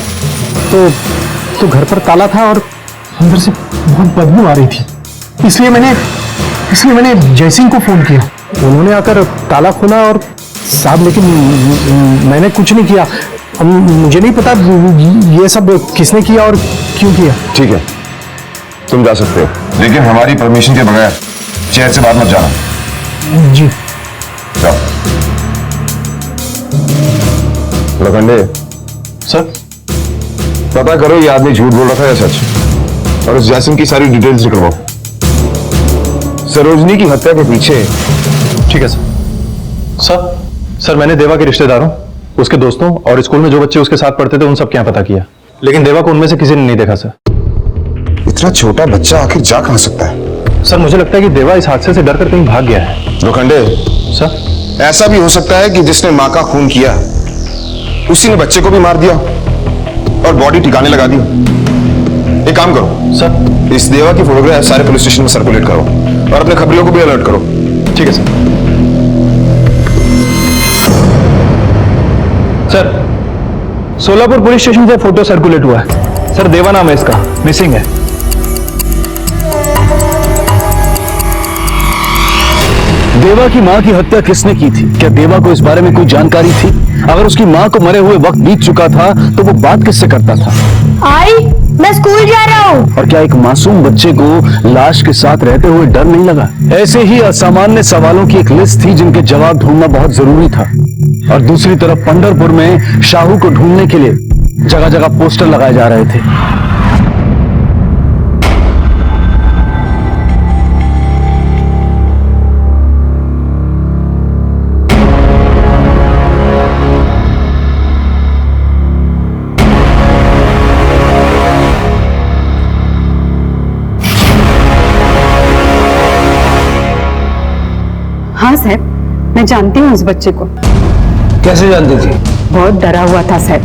तो घर पर ताला था और अंदर से बहुत बदबू आ रही थी। इसलिए मैंने जयसिंह को फोन किया। उन्होंने आकर ताला खोला और साहब, लेकिन मैंने कुछ नहीं किया। अब मुझे नहीं पता ये सब किसने किया और क्यों किया। ठीक है तुम जा सकते हो, लेकिन हमारी परमिशन के बगैर शहर से बाहर मत जाना। जी जाओ। लोखंडे सर पता करो ये आदमी झूठ बोल रहा था या सच, और उस जयसिंह की सारी डिटेल्स निकलवाओ। सरोजनी की हत्या के पीछे। ठीक है सर मैंने देवा के रिश्तेदारों, उसके दोस्तों और स्कूल में जो बच्चे उसके साथ पढ़ते थे उन सब के यहाँ पता किया, लेकिन देवा को उनमें से किसी ने नहीं देखा सर। इतना छोटा बच्चा आखिर जा कहां सकता है? सर मुझे लगता है कि देवा इस हादसे से डरकर कहीं भाग गया है। लोखंडे सर ऐसा भी हो सकता है कि जिसने मां का खून किया उसी ने बच्चे को भी मार दिया और बॉडी ठिकाने लगा दी। एक काम करो सर, इस देवा की फोटोग्राफ सारे पुलिस स्टेशन में सर्कुलेट करो और अपने खबरियों को भी अलर्ट करो। ठीक है सर। सोलापुर पुलिस स्टेशन से फोटो सर्कुलेट हुआ है सर। देवा नाम है इसका, मिसिंग है। देवा की मां की हत्या किसने की थी? क्या देवा को इस बारे में कोई जानकारी थी? अगर उसकी मां को मरे हुए वक्त बीत चुका था तो वो बात किससे करता था? आई मैं स्कूल जा रहा हूँ। और क्या एक मासूम बच्चे को लाश के साथ रहते हुए डर नहीं लगा? ऐसे ही असामान्य सवालों की एक लिस्ट थी जिनके जवाब ढूंढना बहुत जरूरी था। और दूसरी तरफ पंढरपुर में शाहू को ढूंढने के लिए जगह जगह पोस्टर लगाए जा रहे थे। हाँ साहब, मैं जानती हूँ उस बच्चे को। कैसे जानती थी? बहुत डरा हुआ था साहब।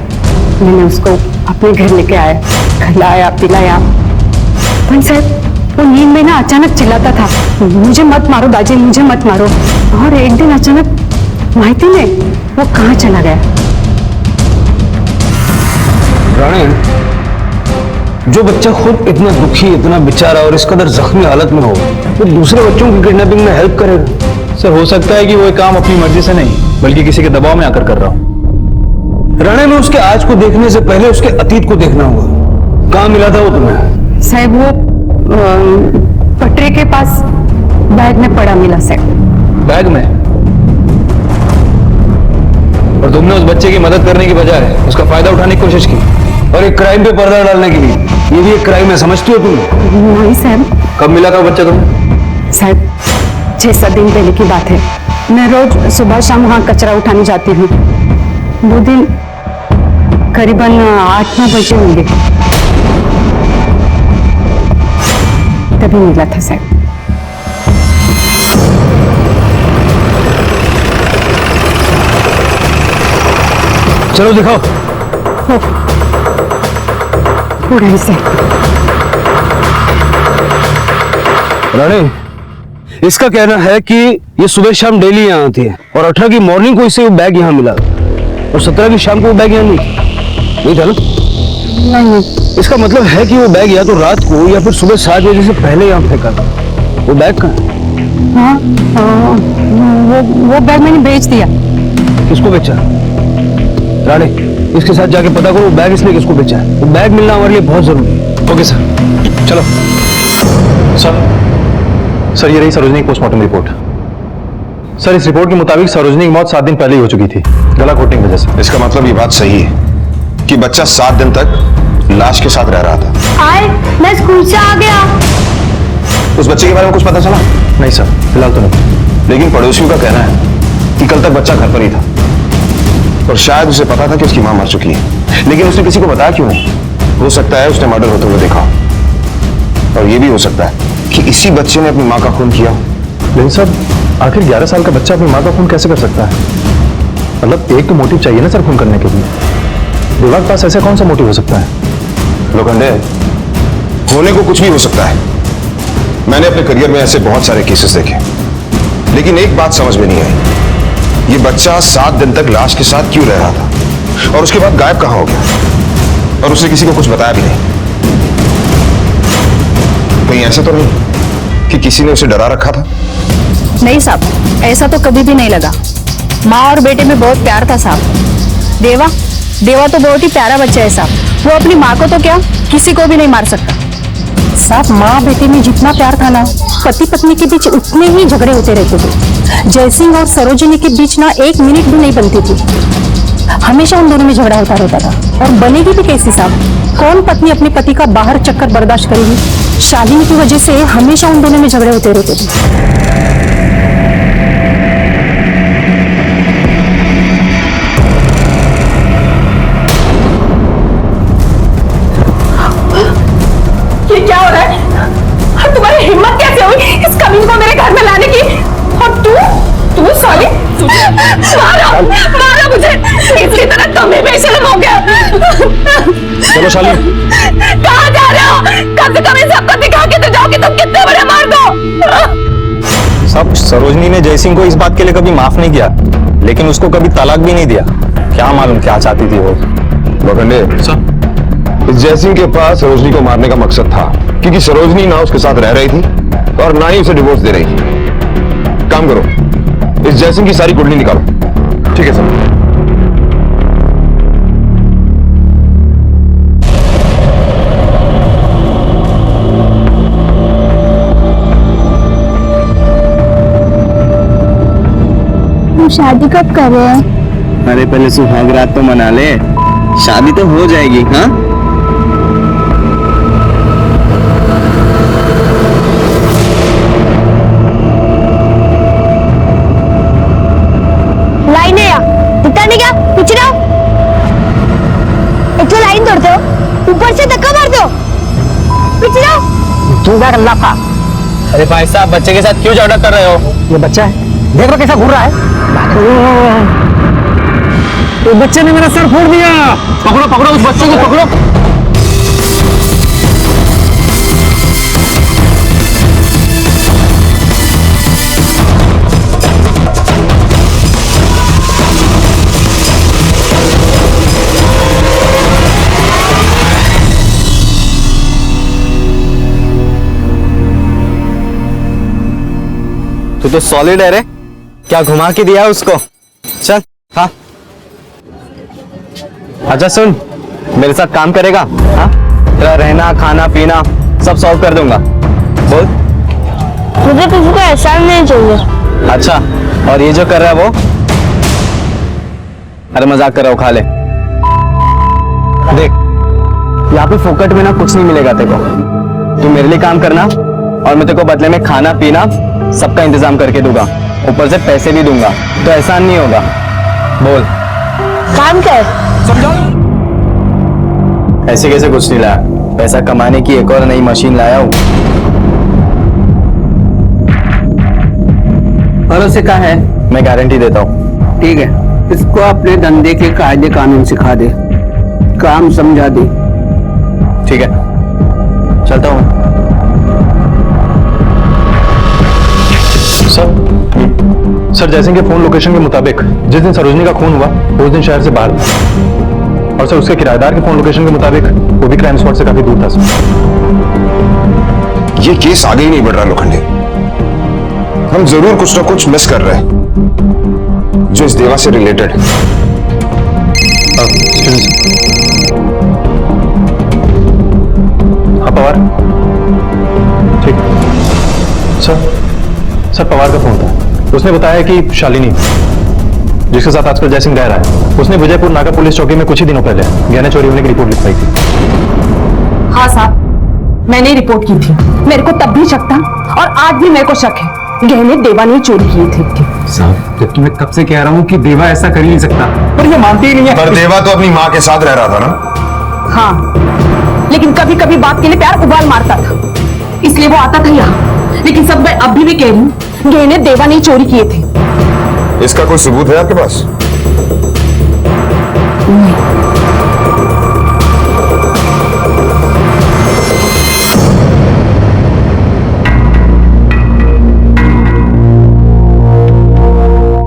मैंने उसको अपने घर लेके आया, खिलाया पिलाया। पर साहब वो नींद में ना अचानक चिल्लाता था, मुझे मत मारो दादी, मुझे मत मारो। और एक दिन अचानक माहिती नहीं वो कहाँ चला गया। रानी, जो बच्चा खुद इतना दुखी, इतना बेचारा और इस कदर जख्मी हालत में हो, वो दूसरे बच्चों की किडनैपिंग में हेल्प करेगा? सर हो सकता है कि वो काम अपनी मर्जी से नहीं बल्कि किसी के दबाव में आकर कर रहा हूं। राणे में उसके आज को देखने से पहले उसके अतीत को देखना होगा। कहाँ मिला था वो तुम्हें? साहब वो पटरी के पास बैग में पड़ा मिला साहब। बैग में? और तुमने उस बच्चे की मदद करने की बजाय उसका फायदा उठाने की कोशिश की? और एक क्राइम पे पर्दा डालने के लिए, ये भी एक क्राइम है, समझती हो तुम? नहीं साहब, कब मिला था बच्चा तुम्हें? शायद 6-7 दिन पहले की बात है। मैं रोज सुबह शाम वहाँ कचरा उठाने जाती हूँ। वो दिन करीबन 8-9 बजे होंगे, तभी मिला था साहब। चलो दिखाओ। पूरा से रानी, इसका कहना है कि ये सुबह शाम डेली यहाँ आती है और 18 की मॉर्निंग को इसे वो बैग यहाँ मिला और 17 की शाम को वो बैग यहाँ नहीं था ना? नहीं, इसका मतलब है कि वो बैग या तो रात को या फिर सुबह 7 बजे से पहले यहाँ फेंका था। वो बैग कहाँ है? हाँ, वो बैग मैंने बेच दिया। किसको बेचा? रानी, इसके साथ जाके पता करो वो बैग इसने किसको बेचा है। वो बैग मिलना हमारे लिए बहुत जरूरी है। ओके सर, चलो। सर ये रही सरोजनी की पोस्टमार्टम रिपोर्ट। सर इस रिपोर्ट के मुताबिक सरोजनी की मौत 7 दिन पहले ही हो चुकी थी, गला घोटने की वजह से। इसका मतलब ये बात सही है कि बच्चा 7 दिन तक लाश के साथ रह रहा था। आए, मैं स्कूल से आ गया। उस बच्चे के बारे में कुछ पता चला? नहीं सर, फिलहाल तो नहीं। लेकिन पड़ोसियों का कहना है कि कल तक बच्चा घर पर ही था और शायद उसे पता था कि उसकी मां मर चुकी है, लेकिन उसने किसी को बताया क्यों नहीं? हो सकता है उसने मर्डर होते हुए देखा, और यह भी हो सकता है कि इसी बच्चे ने अपनी मां का खून किया। लेकिन सर आखिर 11 साल का बच्चा अपनी मां का खून कैसे कर सकता है? मतलब एक तो मोटिव चाहिए ना सर खून करने के लिए। देवा के पास ऐसा कौन सा मोटिव हो सकता है? लोखंडे, होने को कुछ भी हो सकता है। मैंने अपने करियर में ऐसे बहुत सारे केसेस देखे, लेकिन एक बात समझ में नहीं आई, ये बच्चा 7 दिन तक लाश के साथ क्यों रह रहा था और उसके बाद गायब कहां हो गया और उसने किसी को कुछ बताया भी नहीं? कहीं ऐसा तो नहीं कि किसी ने उसे डरा रखा था? नहीं साहब, ऐसा तो कभी भी नहीं लगा। माँ और बेटे में बहुत प्यार था साहब। देवा तो बहुत ही प्यारा बच्चा है साहब। वो अपनी माँ को तो क्या, किसी को भी नहीं मार सकता साहब। माँ बेटे में जितना प्यार था ना, पति पत्नी के बीच उतने ही झगड़े होते रहते थे। जयसिंह और सरोजिनी के बीच ना 1 मिनट भी नहीं बनती थी। हमेशा उन दोनों में झगड़ा होता रहता था। और बनेगी भी कैसी साहब? कौन पत्नी अपने पति का बाहर चक्कर बर्दाश्त करेगी? शालिनी की वजह से हमेशा उन दोनों में झगड़े होते रहते थे। ये क्या हो रहा है? और तुम्हारी हिम्मत कैसे हुई इस कमीन को मेरे घर में लाने की? और तू सॉरी, मारा मुझे, इसी तरह तुम भी बेशर्म हो गया। चलो शाली, कहाँ जा रहे हो? कम से कम इस सबको दिखा के तो जाओ कि तुम कितने बड़े मार दो। सब सरोजनी ने जयसिंह को इस बात के लिए कभी माफ नहीं किया, लेकिन उसको कभी तलाक भी नहीं दिया। क्या मालूम क्या चाहती थी वो। लोखंडे, इस जयसिंह के पास सरोजनी को मारने का मकसद था, क्योंकि सरोजनी ना उसके साथ रह रही थी और ना ही उसे डिवोर्स दे रही थी। काम करो, इस जयसिंह की सारी कुंडली निकालो। ठीक है सर। शादी कब करें? अरे पहले सुहाग रात तो मना ले, शादी तो हो जाएगी। हाँ, लाइन है या दिखता नहीं क्या? पीछे रहो। एक तो लाइन तोड़ते हो, ऊपर से धक्का मारते हो। पीछे रहो। तू क्या गल्ला था? अरे भाई साहब, बच्चे के साथ क्यों झगड़ा कर रहे हो? ये बच्चा है, देख लो कैसा घूर रहा है। तो बच्चे ने मेरा सर फोड़ दिया। पकड़ो पकड़ो उस बच्चे को, पकड़ो। तू तो सॉलिड है रे, क्या घुमा के दिया उसको? चल। हाँ, अच्छा सुन, मेरे साथ काम करेगा? हाँ, तेरा रहना खाना पीना सब सॉल्व कर दूंगा। बोल। मुझे किसी को एहसान नहीं चाहिए। अच्छा, और ये जो कर रहा है वो? अरे मजाक कर रहा हूँ, खा ले। देख, यहाँ पे फोकट में ना कुछ नहीं मिलेगा तेरे को। तू मेरे लिए काम करना और मैं तेरे को बदले में खाना पीना सबका इंतजाम करके दूंगा, ऊपर से पैसे भी दूंगा, तो एहसान नहीं होगा। बोल। काम कर। ऐसे कैसे कुछ नहीं लाया, पैसा कमाने की एक और नई मशीन लाया हूँ। भरोसे का है। मैं गारंटी देता हूँ। ठीक है, इसको अपने धंधे के कायदे कानून सिखा दे, काम समझा दे। ठीक है, चलता हूँ। सर जैसे कि फोन लोकेशन के मुताबिक जिस दिन सरोजनी का खून हुआ उस दिन शहर से बाहर था, और सर उसके किराएदार के फोन लोकेशन के मुताबिक वो भी क्राइम स्पॉट से काफी दूर था सर। ये केस आगे ही नहीं बढ़ रहा लोखंडे। हम जरूर कुछ ना कुछ मिस कर रहे हैं जो इस देवा से रिलेटेड है। हाँ पवार, ठीक। सर पवार का फोन था, उसने बताया कि शालिनी जिसके साथ आजकल जयसिंह रह रहा है, उसने विजयपुर नाका पुलिस चौकी में कुछ ही दिनों पहले गहने चोरी होने की रिपोर्ट लिखवाई थी। हाँ साहब, मैंने रिपोर्ट की थी। मेरे को तब भी शक था और आज भी मेरे को शक है, गहने देवा ने चोरी किए थे। साहब जबकि मैं कब से कह रहा हूँ कि देवा ऐसा कर ही नहीं सकता, पर ये मानती ही नहीं है। पर देवा तो अपनी माँ के साथ रह रहा था ना। हाँ, लेकिन कभी कभी बात के लिए प्यार उबाल मारता था, इसलिए वो आता था यहाँ। लेकिन सब मैं अभी भी कह रही हूँ, गहने देवा ने चोरी किए थे। इसका कोई सबूत है आपके पास?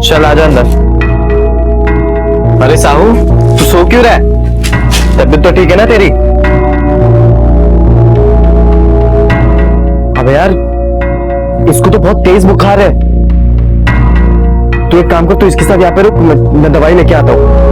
चल आजा अंदर। अरे साहू, तू सो क्यों रहा है? तबीयत तो ठीक है ना तेरी? अबे यार, इसको तो बहुत तेज बुखार है। तू एक काम कर, तू इसके साथ यहाँ पे रुक, मैं दवाई लेके आता हूँ।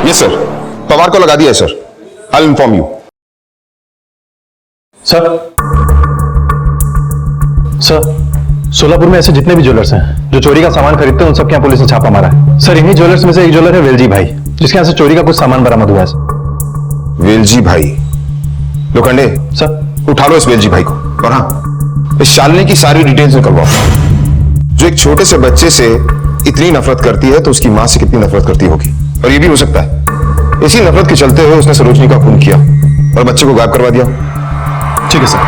यस सर, पवार को लगा दिया है sir. I will inform you. Sir Solapur में ऐसे जितने भी ज्वेलर्स हैं जो चोरी का सामान खरीदते हैं, उन सब के यहाँ पुलिस ने छापा मारा है। सर इन्हीं ज्वेलर्स में से एक ज्वेलर है वेलजी भाई, जिसके यहाँ से चोरी का कुछ सामान बरामद हुआ है सर। वेलजी भाई? लोखंडे सर उठा लो इस वेलजी भाई को, और हाँ, इस शालिनी की सारी डिटेल्स निकलवाओ। जो एक छोटे से बच्चे से इतनी नफरत करती है तो उसकी मां से कितनी नफरत करती होगी। और ये भी हो सकता है इसी नफरत के चलते हुए उसने सरोजनी का खून किया और बच्चे को गायब करवा दिया। ठीक है सर।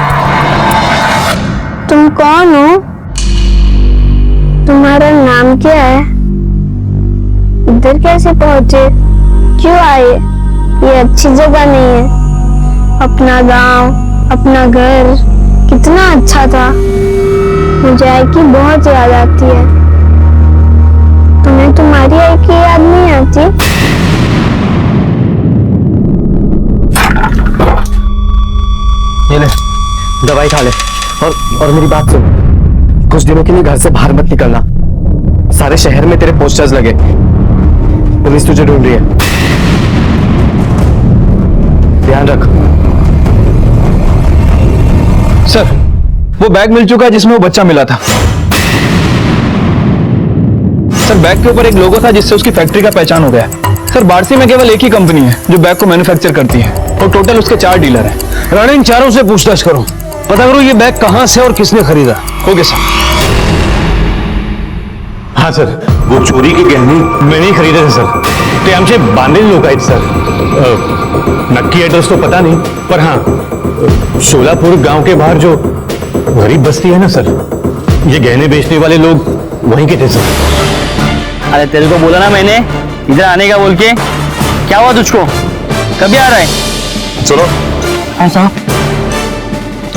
तुम कौन हो? तुम्हारा नाम क्या है? इधर कैसे पहुंचे? क्यों आए? ये अच्छी जगह नहीं है। अपना गांव, अपना घर कितना अच्छा था। मुझे आई की बहुत याद आती है। तुम्हें तुम्हारी आई की याद नहीं आती? ये ले, दवाई खा ले, और मेरी बात सुन, कुछ दिनों के लिए घर से बाहर मत निकलना। सारे शहर में तेरे पोस्टर्स लगे, पुलिस तुझे ढूंढ रही है। ध्यान रख। सर वो बैग मिल चुका है जिसमें वो बच्चा मिला था। सर बैग के ऊपर एक लोगो था जिससे उसकी फैक्ट्री का पहचान हो गया। सर बारसी में केवल एक ही कंपनी है जो बैग को मैन्युफैक्चर करती है, और टोटल उसके 4 डीलर हैं। राणा इन चारों से पूछताछ करो, पता करो ये बैग कहां से और किसने खरीदा। Okay sir. हाँ सर, वो चोरी के गहने मैंने ही खरीदे थे सर, ते आमचे बांधील लोक आहेत सर। नक्की एड्रेस तो पता नहीं, पर हाँ सोलापुर गांव के बाहर जो गरीब बस्ती है ना सर, ये गहने बेचने वाले लोग वहीं के थे सर। अरे तेरे को बोला ना मैंने इधर आने का बोल के, क्या हुआ तुझको? कभी आ रहा है? सुनो, हाँ साहब।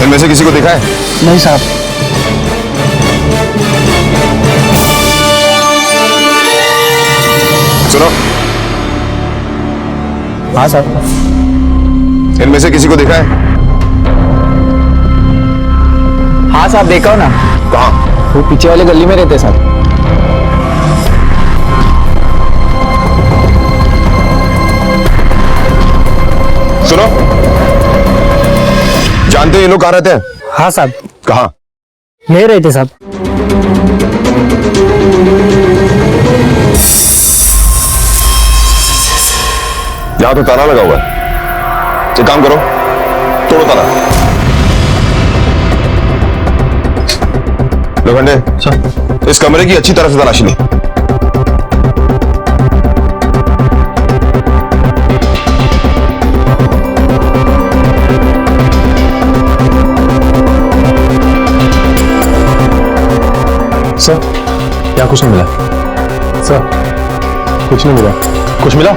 इनमें से किसी को देखा है? नहीं साहब। सुनो, हाँ साहब। इनमें से किसी को देखा है? हाँ साहब, देखा हो ना। कहाँ? वो पीछे वाले गली में रहते सर। सुनो, जानते हो ये लोग कहाँ रहते हैं? हाँ साहब, कहाँ? यही रहते साहब। यहाँ तो ताला लगा हुआ है। एक काम करो, तोड़ो ताला। लोखंडे, इस कमरे की अच्छी तरह से तलाशी ली। सर, क्या कुछ नहीं मिला? सर, कुछ नहीं मिला। कुछ मिला?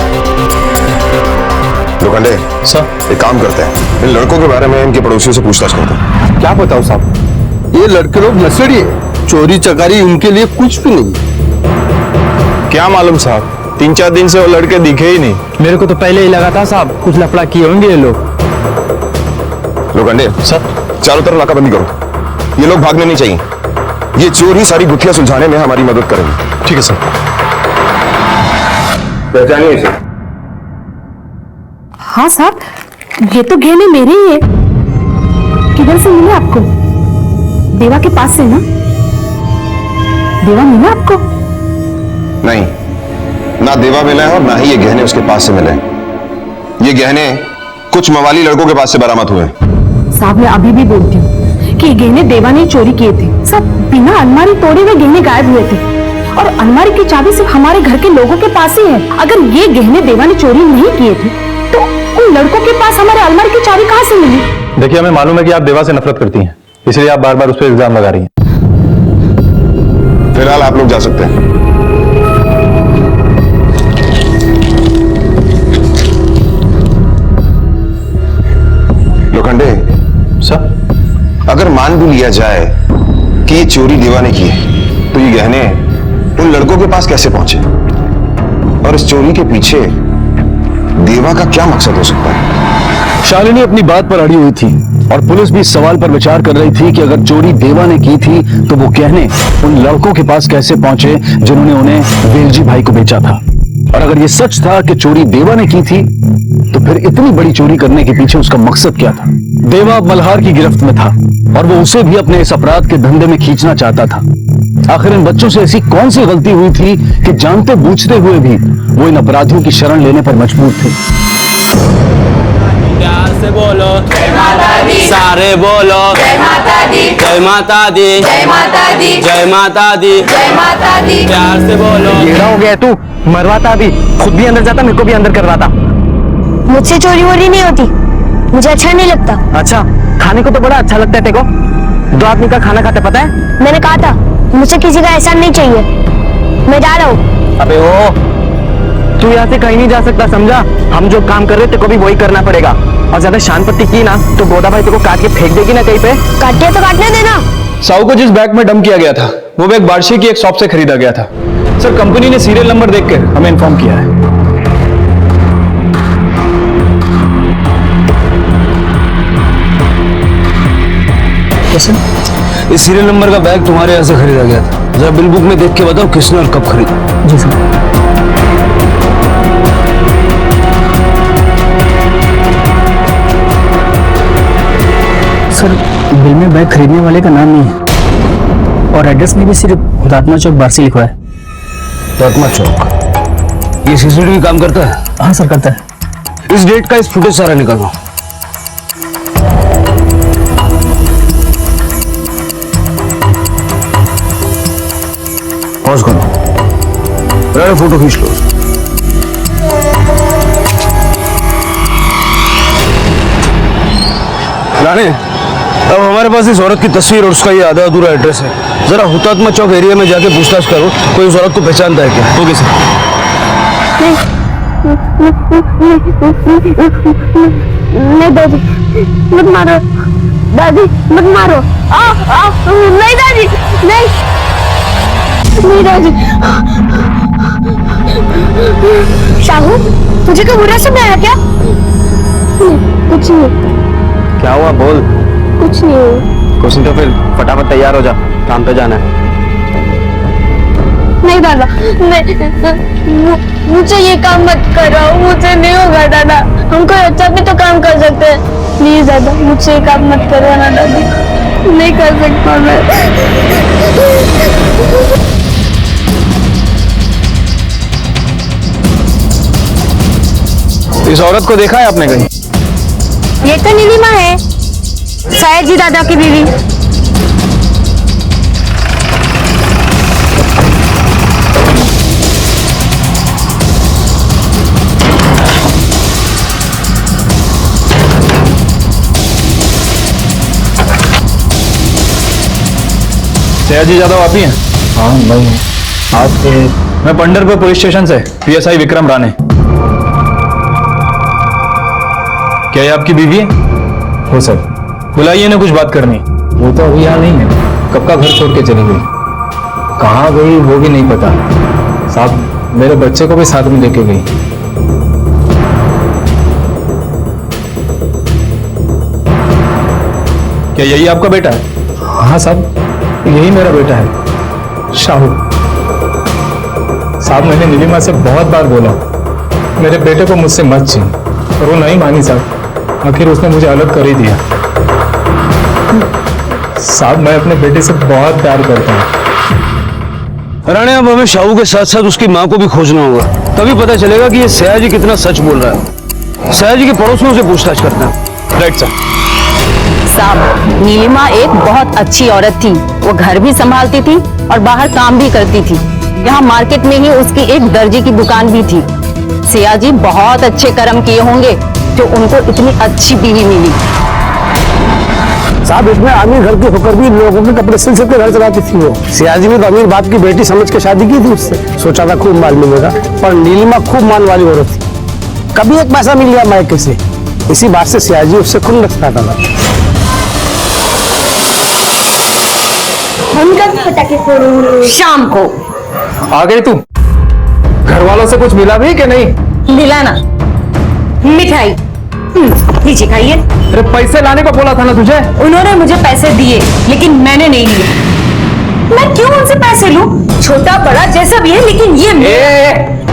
लोखंडे, सर, एक काम करते हैं, इन लड़कों के बारे में इनके पड़ोसियों से पूछताछ करते हैं। क्या बताओ साहब, ये लड़के लोग नशेड़ी है, चोरी चकारी इनके लिए कुछ भी नहीं। क्या मालूम साहब, 3-4 दिन से वो लड़के दिखे ही नहीं। मेरे को तो पहले ही लगा था साहब कुछ लफड़ा किए होंगे ये लोग। लोखंडे, सर, चारों तरफ नाकाबंदी करो। ये लोग भागने नहीं चाहिए। ये चोर ही सारी गुत्थियां सुलझाने में हमारी मदद करेंगे। ठीक है सर। पहचानिए इसे। हाँ साहब, ये तो गहने मेरे ही है। किधर से मिले आपको? देवा के पास से ना? देवा मिला आपको? नहीं, ना देवा मिला है और ना ही ये गहने उसके पास से मिले हैं। ये गहने कुछ मवाली लड़कों के पास से बरामद हुए हैं। साहब, मैं अभी भी बोलती हूँ कि ये गहने देवा ने चोरी किए थे। सब बिना अलमारी तोड़े हुए गहने गायब हुए थे और अलमारी की चाबी सिर्फ हमारे घर के लोगों के पास ही है। अगर ये गहने देवा ने चोरी नहीं किए थे तो उन लड़कों के पास हमारे अलमारी की चाबी कहाँ से मिली? देखिए, हमें मालूम है कि आप देवा से नफरत करती हैं, इसलिए आप बार बार उस पर इल्जाम लगा रही हैं। फिलहाल आप लोग जा सकते हैं। लोखंडे, सर, अगर मान भी लिया जाए कि ये चोरी देवा ने की है, तो ये गहने उन लड़कों के पास कैसे पहुंचे? और इस चोरी के पीछे देवा का क्या मकसद हो सकता है? शालिनी अपनी बात पर अड़ी हुई थी और पुलिस भी इस सवाल पर विचार कर रही थी कि अगर चोरी देवा ने की थी तो वो गहने उन लड़कों के पास कैसे पहुंचे जिन्होंने उन्हें वेलजी भाई को बेचा था। और अगर ये सच था कि चोरी देवा ने की थी तो फिर इतनी बड़ी चोरी करने के पीछे उसका मकसद क्या था? देवा मल्हार की गिरफ्त में था और वो उसे भी अपने इस अपराध के धंधे में खींचना चाहता था। आखिर इन बच्चों से ऐसी कौन सी गलती हुई थी कि जानते बूझते हुए भी वो इन अपराधियों की शरण लेने पर मजबूर थे? प्यार से बोलो जय माता दी, सारे बोलो जय माता दी, जय माता दी, जय माता दी, जय माता दी, जय माता दी। प्यार से बोलो। येड़ा हो गया तू, मरवाता अभी, खुद भी अंदर जाता, मेरे को भी अंदर करवाता। मुझसे चोरी वोरी नहीं होती, मुझे अच्छा नहीं लगता। अच्छा, खाने को तो बड़ा अच्छा लगता है तेको। 2 आदमी का खाना खाते, पता है? मैंने कहा था मुझे किसी का एहसान नहीं चाहिए। मैं जा रहा हूँ। अबे ओ, तू यहाँ से कहीं नहीं जा सकता, समझा? हम जो काम कर रहे थे को भी वही करना पड़ेगा। और ज्यादा शानपत्ती की ना तो गोदा भाई तेको काट के फेंक देगी ना कहीं पे। काटे तो काटने देना। साहू को जिस बैग में डंप किया गया था वो बैग बार्शी की एक शॉप से खरीदा गया था। सर, कंपनी ने सीरियल नंबर देखकर हमें इन्फॉर्म किया है। इस सीरियल नंबर का बैग तुम्हारे यहाँ से खरीदा गया था। जरा बिल बुक में देख के बताओ किसने और कब खरीदा। जी सर। सर, बिल में बैग खरीदने वाले का नाम नहीं है और एड्रेस में भी सिर्फ हुतात्मा चौक बार्सी लिखा है। हुतात्मा चौक, ये सीसीटीवी काम करता है? हाँ सर, करता है। इस डेट का इस फुटेज सारा निकालो। पॉज करो, फोटो खींच लो। राणे, अब हमारे पास इस औरत की तस्वीर और उसका ये आधा अधूरा एड्रेस है। जरा हुतात्मा चौक एरिया में जाके पूछताछ करो, कोई उस औरत को पहचानता है क्या? Okay sir. नहीं दादी, मत मारो दादी, मत मारो। नहीं दादी, नहीं नहीं दादी। शाहू, तुझे क्या बुरा सुन आया क्या? कुछ नहीं। क्या हुआ, बोल। कुछ नहीं। कुछ नहीं तो फिर फटाफट तैयार हो जा, काम पे जाना है। नहीं दादा, नहीं, मुझे ये काम मत कराओ, मुझे नहीं होगा दादा। हम कोई अच्छा भी तो काम कर सकते हैं। प्लीज दादा, मुझसे ये काम मत करवाना दादा, नहीं कर सकता मैं। इस औरत को देखा है आपने कहीं? ये तो नीलिमा है, सयाजी जी दादा की बीवी। सयाजी यादव आप ही हैं? हाँ भाई, आप मैं पंढरपुर पुलिस स्टेशन से पीएसआई विक्रम राणे। क्या ये आपकी बीवी है? हो सर। बुलाइए ना, कुछ बात करनी। वो तो अभी यहाँ नहीं है, कब का घर छोड़ के चली गई, कहाँ गई वो भी नहीं पता। साहब मेरे बच्चे को भी साथ में लेके गई। क्या यही आपका बेटा है? हाँ साहब, यही मेरा बेटा है, शाहू। साहब मैंने नीलिमा से बहुत बार बोला मेरे बेटे को मुझसे मत छीन, पर वो नहीं मानी साहब। आखिर उसने मुझे अलग कर ही दिया। साहब मैं अपने बेटे से बहुत प्यार करता हूँ। राणे, अब हमें शाहू के साथ साथ उसकी माँ को भी खोजना होगा, तभी पता चलेगा कि ये सयाजी कितना सच बोल रहा है। सयाजी के पड़ोसियों से पूछताछ करना है। Right sir. साहब नीलिमा एक बहुत अच्छी औरत थी, वो घर भी संभालती थी और बाहर काम भी करती थी। यहाँ मार्केट में ही उसकी एक दर्जी की दुकान भी थी। सयाजी बहुत अच्छे कर्म किए होंगे जो उनको इतनी अच्छी बीवी मिली। साहब इतने अमीर घर की होकर भी लोगों के कपड़े सिल सिल के घर चलाती थी वो। सियाजी भी तो अमीर बाप की बेटी समझ के शादी की थी उससे, सोचा था खूब माल मिलेगा, पर नीलिमा खूब माल वाली औरत थी। कभी एक पैसा मिल गया मायके से, इसी बात से सियाजी उससे खुद रखता था। हम कब पटाखे फोड़ेंगे? शाम को। आ गई तू? घर वालों से कुछ मिला भी कि नहीं? मिला ना, मिठाई लीजिए खाइए। अरे पैसे लाने को बोला था ना तुझे। उन्होंने मुझे पैसे दिए लेकिन मैंने नहीं लिए। मैं क्यों उनसे पैसे लूं? छोटा बड़ा जैसा भी है, लेकिन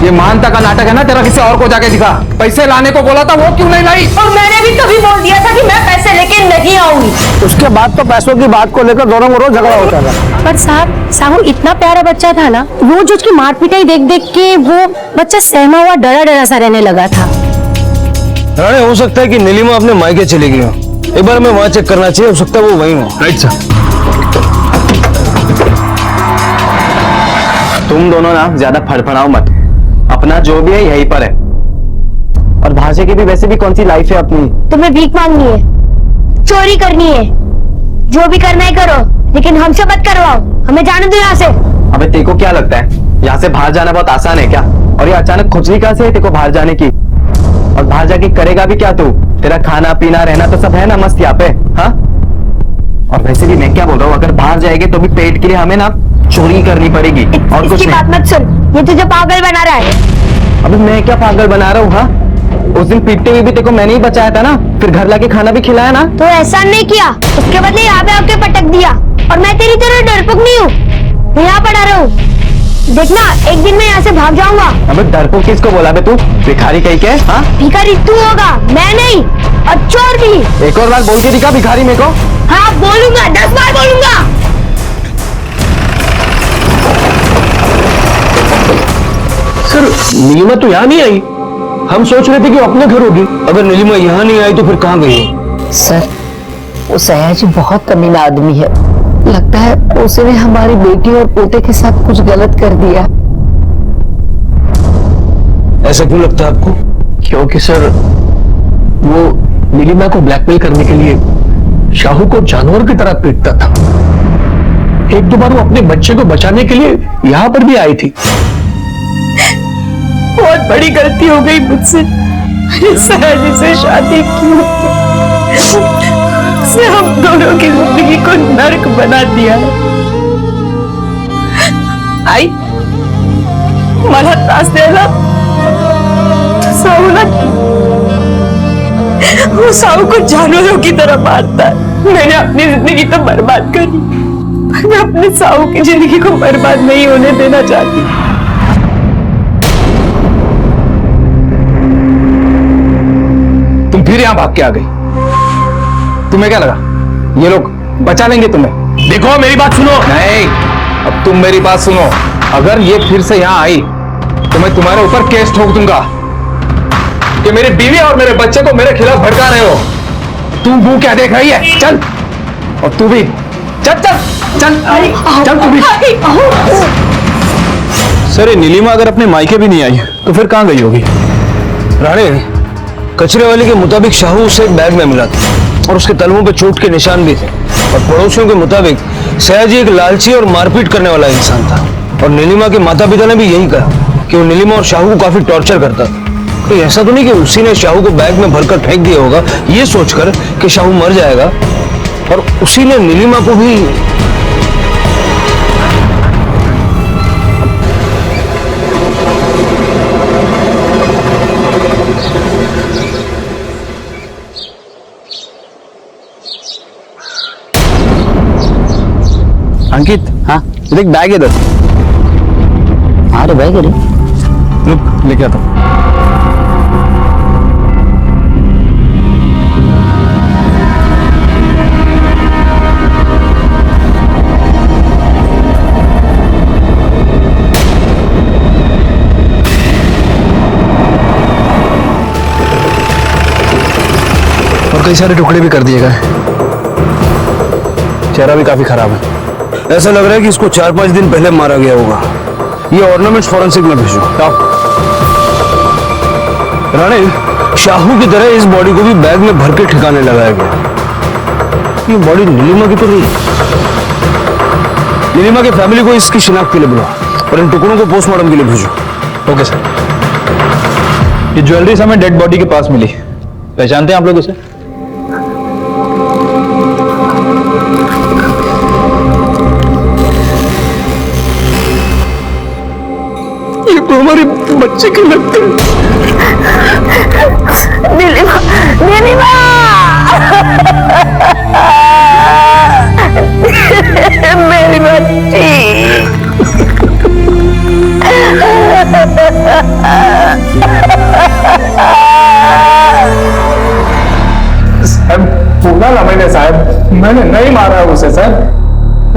ये मानता का नाटक है ना तेरा, किसी और को जाके दिखा। पैसे लाने को बोला था, वो क्यों नहीं लाई? और मैंने भी तभी बोल दिया था कि मैं पैसे लेके नहीं आऊंगी। उसके बाद तो पैसों की बात को लेकर दोनों में रोज झगड़ा होता था। पर साहू इतना प्यारा बच्चा था ना, रोज उसकी मार पिटाई देख देख के वो बच्चा सहमा हुआ डरा डरा सा रहने लगा था। राणे, हो सकता है कि नीलिमा अपने मायके चली गई हो। एक बार हमें वहां चेक करना चाहिए, हो सकता है वो वहीं हो। Right sir. तुम दोनों ना ज्यादा फड़फड़ाओ मत, अपना जो भी है यहीं पर है। और भाषा की भी वैसे भी कौन सी लाइफ है अपनी। तुम्हें भीख मांगनी है, चोरी करनी है, जो भी करना है करो, लेकिन हमसे मत करवाओ। हमें जाने दो यहाँ से। अबे तेरे को क्या लगता है यहाँ से बाहर जाना बहुत आसान है क्या? और ये अचानक खुजली कहाँ से है तेरे को बाहर जाने की? और बाहर जाके करेगा भी क्या तू? तेरा खाना पीना रहना तो सब है ना मस्त यहाँ पे, हाँ? और वैसे भी मैं क्या बोल रहा हूँ, अगर बाहर जाएंगे तो भी पेट के लिए हमें ना चोरी करनी पड़ेगी और कुछ इसकी बात नहीं। मत सुन, ये तुझे पागल बना रहा है। अबे मैं क्या पागल बना रहा हूँ? हाँ, उस दिन पीटते हुए भी तेरे को मैंने ही बचाया था ना, फिर घर लाके खाना भी खिलाया ना। तो एहसान नहीं किया, उसके बदले यहाँ पे आके पटक दिया। और मैं तेरी तरह डरपोक नहीं हूँ, मैं यहाँ पड़ा रहा हूँ। देखना, एक दिन मैं यहाँ से भाग जाऊंगा। अबे डरपोक किसको बोला बे तू? भिखारी कहीं के? हाँ, भिखारी तू होगा, मैं नहीं, और चोर भी। एक और बार बोल के दिखा भिखारी मेरे को। हाँ बोलूंगा, 10 बार बोलूंगा। सर, नीलिमा तो यहाँ नहीं आई। हम सोच रहे थे कि वो अपने घर होगी। अगर नीलिमा यहाँ नहीं आई तो फिर कहाँ गई हो? सर वो सयाजी बहुत कमीना आदमी है, लगता है उसने हमारी बेटी और पोते के साथ कुछ गलत कर दिया। ऐसा क्यों लगता है आपको? क्योंकि सर वो नीलिमा को ब्लैकमेल करने के लिए शाहू को जानवर की तरह पीटता था। एक दो बार वो अपने बच्चे को बचाने के लिए यहाँ पर भी आई थी। बहुत बड़ी गलती हो गई मुझसे, सयाजी से शादी क्यों से हम दोनों की जिंदगी को नर्क बना दिया। आई मला त्रास द्यायला साहू ना, वो साहू को जानवरों की तरह मारता है। मैंने अपनी जिंदगी तो बर्बाद करी, मैं अपने साहू की जिंदगी को बर्बाद नहीं होने देना चाहती। तुम फिर यहां भाग के आ गई। तुम्हें क्या लगा ये लोग बचा लेंगे तुम्हें? देखो मेरी बात सुनो। नहीं, अब तुम मेरी बात सुनो। अगर ये फिर से यहां आई तो मैं तुम्हारे ऊपर केस ठोक दूंगा कि मेरी बीवी और मेरे बच्चे को मेरे खिलाफ भड़का रहे हो। तू वो क्या देख रही है? चल, और तू भी चल चल चल चल तू भी। सर ये नीलिमा अगर अपने मायके भी नहीं आई तो फिर कहां गई होगी? राणे, कचरे वाले के मुताबिक शाहू उसे एक बैग में मिला था और उसके तलवों पे चोट के निशान भी थे। और पड़ोसियों के मुताबिक सयाजी एक लालची और मारपीट करने वाला इंसान था। और नीलिमा के माता पिता ने भी यही कहा कि वो नीलिमा और शाहू को काफी टॉर्चर करता था। तो ऐसा तो नहीं कि उसी ने शाहू को बैग में भरकर फेंक दिया होगा ये सोचकर कि शाहू मर जाएगा, और उसी ने नीलिमा को भी। अंकित, हाँ देख बैग इधर। हाँ रे बैग है रे। रुक, लेके आता हूं। और कई सारे टुकड़े भी कर दिए गए। चेहरा भी काफी खराब है। ऐसा लग रहा है कि इसको 4-5 दिन पहले मारा गया होगा। ये ऑर्नामेंट्स फॉरेंसिक में भेजो। राणे, शाहू की तरह इस बॉडी को भी बैग में भर के ठिकाने लगाया गया। ये बॉडी नीलिमा की तो नहीं। नीलिमा की फैमिली को इसकी शिनाख्त के लिए बुलाओ और इन टुकड़ों को पोस्टमार्टम के लिए भेजो। Okay sir. ये ज्वेलरी हमें डेड बॉडी के पास मिली। पहचानते हैं आप लोग इसे? ये तो हमारे बच्चे की लगते हैं। नीलिमा, नीलिमा, मेरी बच्ची। साहब बोला ना मैंने, साहब मैंने नहीं मारा उसे। सर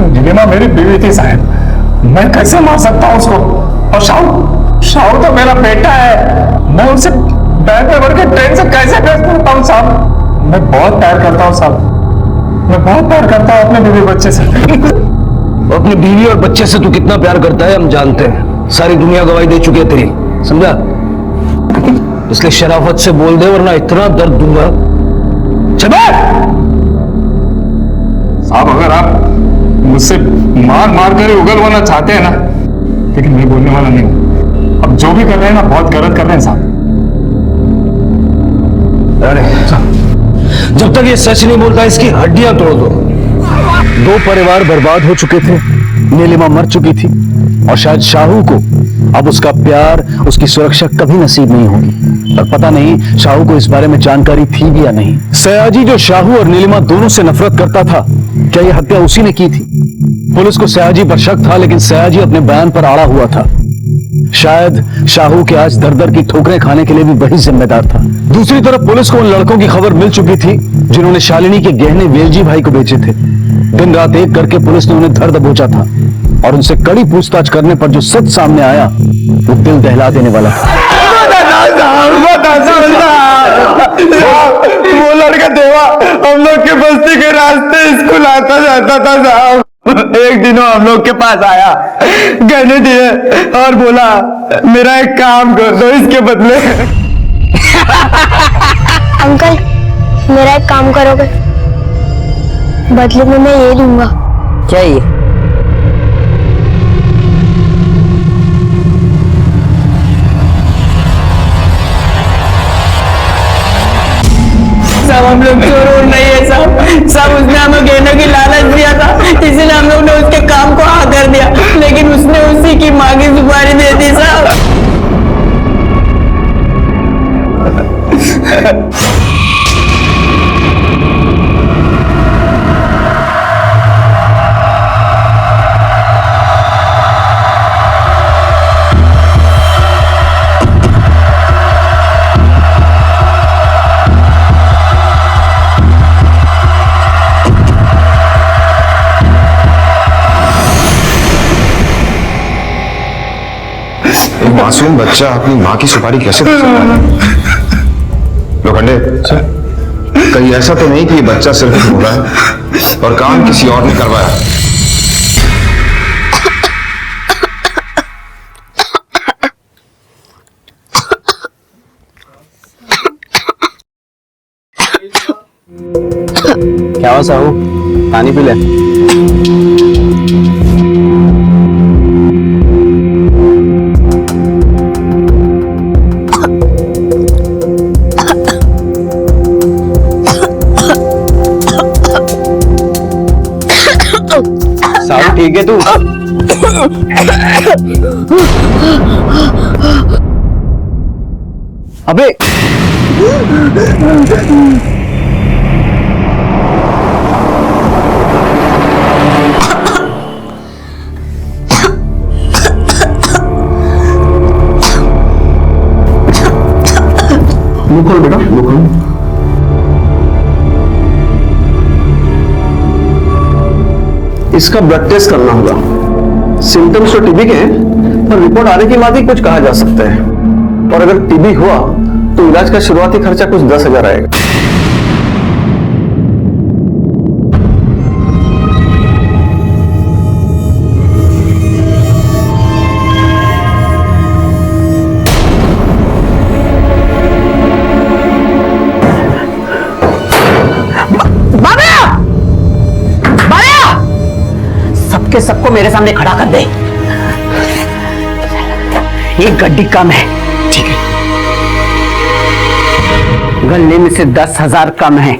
नीलिमा मेरी बीवी थी साहब, मैं कैसे मार सकता हूँ उसको? और शाहू, शाहू तो मेरा बेटा है, मैं उसे बैग में भर के ट्रेन से कैसे भेज सकता हूँ साहब? मैं बहुत प्यार करता हूँ साहब, मैं बहुत प्यार करता हूँ अपने बीवी बच्चे से। अपनी बीवी और बच्चे से तू कितना प्यार करता है हम जानते हैं। सारी दुनिया गवाही दे चुकी है तेरी, समझा? इसलिए शराफत से बोल दे वरना इतना दर्द दूंगा। चल साहब अगर आप मुझसे मार मार कर ही उगलवाना चाहते हैं ना, लेकिन मैं बोलने वाला नहीं हूं। अब जो भी कर रहे हैं ना बहुत गलत कर रहे हैं साहब। अरे जब तक ये सच नहीं बोलता इसकी हड्डियां तोड़ दो। 2 परिवार बर्बाद हो चुके थे, नीलिमा मर चुकी थी और शायद शाहू को अब उसका प्यार, उसकी सुरक्षा कभी नसीब नहीं होगी। पर पता नहीं शाहू को इस बारे में जानकारी थी भी या नहीं। सयाजी जो शाहू और नीलिमा दोनों से नफरत करता था, क्या यह हत्या उसी ने की थी? पुलिस को सयाजी पर शक था, लेकिन सयाजी अपने बयान पर अड़ा हुआ था। शायद शाहू के आज दर-दर की ठोकरें खाने के लिए भी वही जिम्मेदार था। दूसरी तरफ पुलिस को उन लड़कों की खबर मिल चुकी थी जिन्होंने शालिनी के गहने वेलजी भाई को बेचे थे। दिन रात एक करके पुलिस ने उन्हें धर दबोचा था और उनसे कड़ी पूछताछ करने पर जो सच सामने आया वो दिल दहला देने वाला था। वो लड़का देवा हम लोग के बस्ती के रास्ते स्कूल आता जाता था साहब। एक दिन हम लोग के पास आया, गहने दिए और बोला मेरा एक काम कर दो इसके बदले। अंकल, मेरा एक काम करोगे? बदले में मैं ये लूंगा। क्या ये? सब हम लोग चोर नहीं है साहब। सब उसने हमें गहनों की लालच दिया था, इसलिए हम लोग ने उसके काम को हाँ कर दिया, लेकिन उसने उसी की माँ की सुपारी दे दी साहब। मासूम बच्चा अपनी माँ की सुपारी कैसे दे सकता है? लोखंडे, कहीं ऐसा तो नहीं कि ये बच्चा सिर्फ बोला है और काम किसी और ने करवाया? क्या हुआ साहू, पानी पी ले। साहू ठीक है तू? अबे मुंह खोल बेटा, मुंह खोल। इसका ब्लड टेस्ट करना होगा। सिम्टम्स तो टीबी के हैं, पर रिपोर्ट आने के बाद ही कुछ कहा जा सकता है। और अगर टीबी हुआ तो इलाज का शुरुआती खर्चा कुछ 10,000 आएगा। सबके सबको मेरे सामने खड़ा कर दे। ये गड्डी कम है, ठीक है? गले में से 10,000 कम है।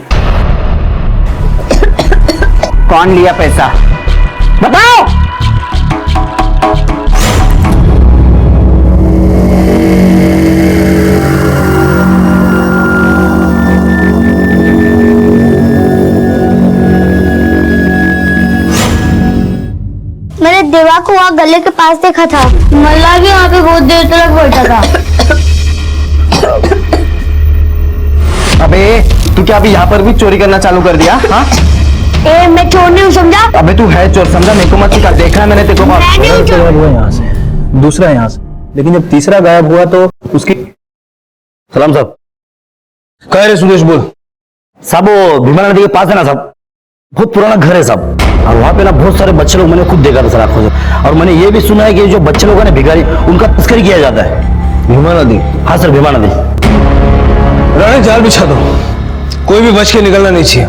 कौन लिया पैसा बताओ? मैंने देवा को वहाँ गले के पास देखा था। मल्ला भी वहाँ पे बहुत देर तक बैठा था। अबे तू क्या अभी यहाँ पर भी चोरी करना चालू कर दिया? हाँ, मैं चोर नहीं हूँ, समझा? अबे तू है चोर, समझा? मेरे को मत सिखा, देखा है मैंने तेरे को। मैं नहीं हूँ चोर। हुआ यहाँ से, दूसरा यहाँ से, लेकिन जब तीसरा गायब हुआ तो उसकी। सलाम साहब। कह रहे सुदेश बोल। साहब वो भीमा नदी के पास है ना साहब, बहुत पुराना घर है साहब, और वहाँ पे ना बहुत सारे बच्चे लोग, मैंने खुद देखा था सर आंखों से। और मैंने ये भी सुना है कि जो बच्चे लोग हैं ना भिखारी, उनका तस्करी किया जाता है। भीमा नदी? हाँ सर, भीमा नदी। राणे जाल बिछा दो, कोई भी बच के निकलना नहीं चाहिए।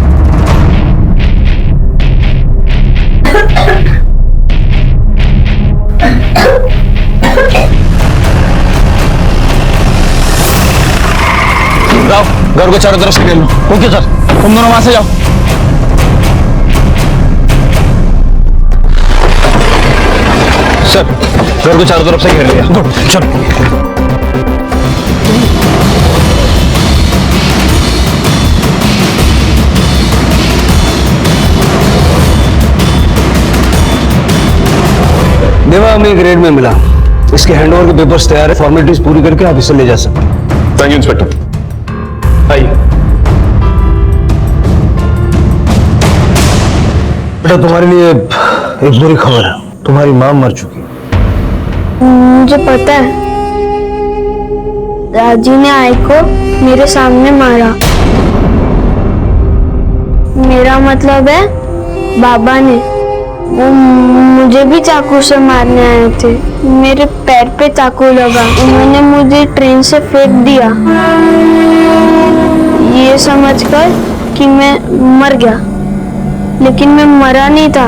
जाओ, घर को चारों तरफ से घेर लो। Okay sir. तुम दोनों वहां से जाओ। सर, घर को चारों तरफ से घेर लिया। गुड, चलो। देवा हमें एक रेड में मिला, इसके हैंडओवर के पेपर्स तैयार है, फॉर्मेलिटीज पूरी करके आप इसे ले जा सकते हैं। Thank you inspector. आइए बेटा, तुम्हारे लिए एक बुरी खबर है, तुम्हारी मां मर चुकी है। मुझे पता है, राजी ने आई को मेरे सामने मारा। मेरा मतलब है बाबा ने। वो मुझे भी चाकू से मारने आए थे, मेरे पैर पे चाकू लगा, उन्होंने मुझे ट्रेन से फेंक दिया, ये समझकर कि मैं मर गया, लेकिन मैं मरा नहीं था।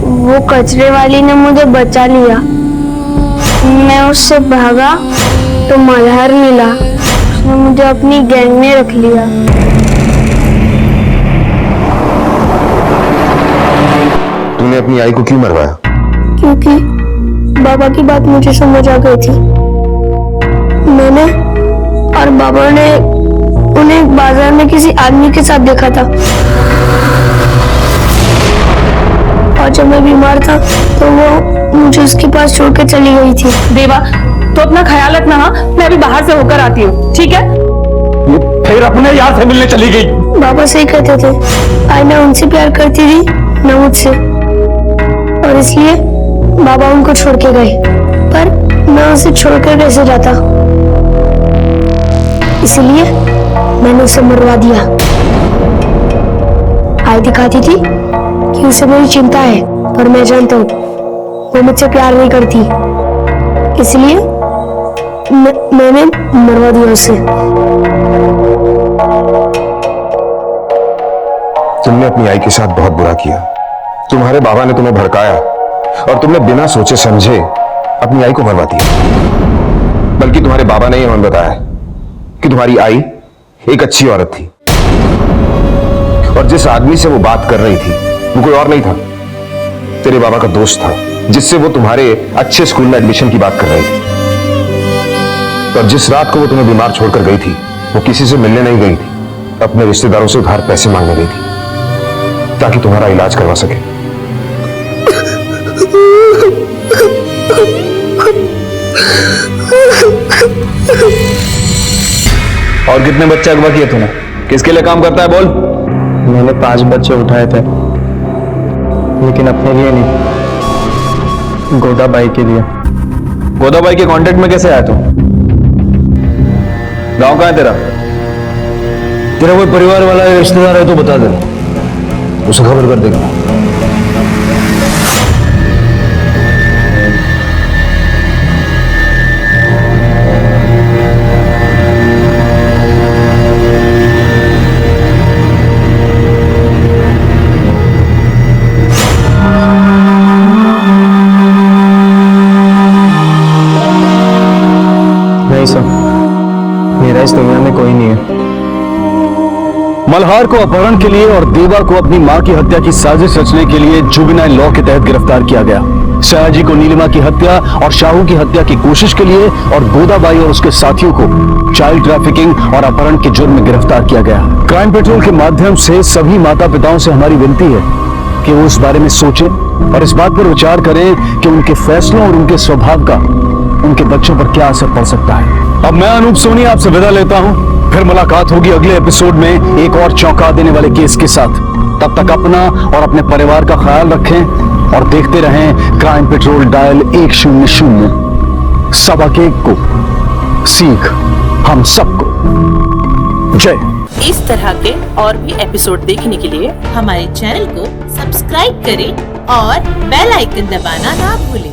वो कचरे वाली ने मुझे बचा लिया। मैं उससे भागा तो मल्हार मिला, उसने मुझे अपनी गैंग में रख लिया। तूने अपनी आई को क्यों मरवाया? क्योंकि बाबा की बात मुझे समझ आ गई थी। मैंने और बाबा ने उन्हें बाजार में किसी आदमी के साथ देखा था, और जब मैं बीमार था तो वो मुझे उसके पास छोड़ के चली गई थी। देवा, तो अपना ख्याल रखना। हाँ, मैं अभी बाहर से होकर आती हूँ, ठीक है? ये फिर अपने यार से मिलने चली गई। बाबा सही कहते थे, आईना उनसे प्यार करती थी न मुझसे, और इसलिए बाबा उनको छोड़ के गए। पर मैं उसे छोड़कर कैसे जाता, इसलिए मैंने उसे मरवा दिया। आई दिखाती थी कि उसे मेरी चिंता है, पर मैं जानता हूँ वो मुझसे प्यार नहीं करती, इसलिए मैंने मरवा दिया उसे। तुमने अपनी आई के साथ बहुत बुरा किया। तुम्हारे बाबा ने तुम्हें भड़काया और तुमने बिना सोचे समझे अपनी आई को मरवा दिया। बल्कि तुम्हारे बाबा ने हमें बताया कि तुम्हारी आई एक अच्छी औरत थी और जिस आदमी से वो बात कर रही थी वो कोई और नहीं था, तेरे बाबा का दोस्त था, जिससे वो तुम्हारे अच्छे स्कूल में एडमिशन की बात कर रही थी। और जिस रात को वो तुम्हें बीमार छोड़कर गई थी, वो किसी से मिलने नहीं गई थी, अपने रिश्तेदारों से उधार पैसे मांगने गई थी ताकि तुम्हारा इलाज करवा सके। और कितने बच्चे अगवा किए तूने? किसके लिए काम करता है बोल? मैंने 5 बच्चे उठाए थे, लेकिन अपने लिए नहीं, गोदाबाई के लिए। गोदाबाई के कांटेक्ट में कैसे आया तू? गांव कहां है तेरा? तेरा कोई परिवार वाला या रिश्तेदार है तो बता दे, उसे खबर कर देगा। नहीं सर, मेरा इस दुनिया में कोई नहीं है। मल्हार को अपहरण के लिए और देवा को अपनी मां की हत्या की साजिश रचने के लिए जुवेनाइल लॉ के तहत गिरफ्तार किया गया। सयाजी को नीलिमा की हत्या और शाहू की हत्या की कोशिश के लिए और गोदाबाई और उसके साथियों को चाइल्ड ट्रैफिकिंग और अपहरण के जुर्म में गिरफ्तार किया गया। क्राइम पेट्रोल के माध्यम से सभी माता पिताओं से हमारी विनती है कि वो इस बारे में सोचें और इस बात पर विचार करें कि उनके फैसलों और उनके स्वभाव का उनके बच्चों पर क्या असर पड़ सकता है। अब मैं अनूप सोनी आपसे विदा लेता हूं। फिर मुलाकात होगी अगले एपिसोड में एक और चौंका देने वाले केस के साथ। तब तक अपना और अपने परिवार का ख्याल रखें और देखते रहें क्राइम पेट्रोल डायल 100। सबक एक को सीख हम सबको। जय। इस तरह के और भी एपिसोड देखने के लिए हमारे चैनल को सब्सक्राइब करें और बेल आइकन दबाना ना भूलें।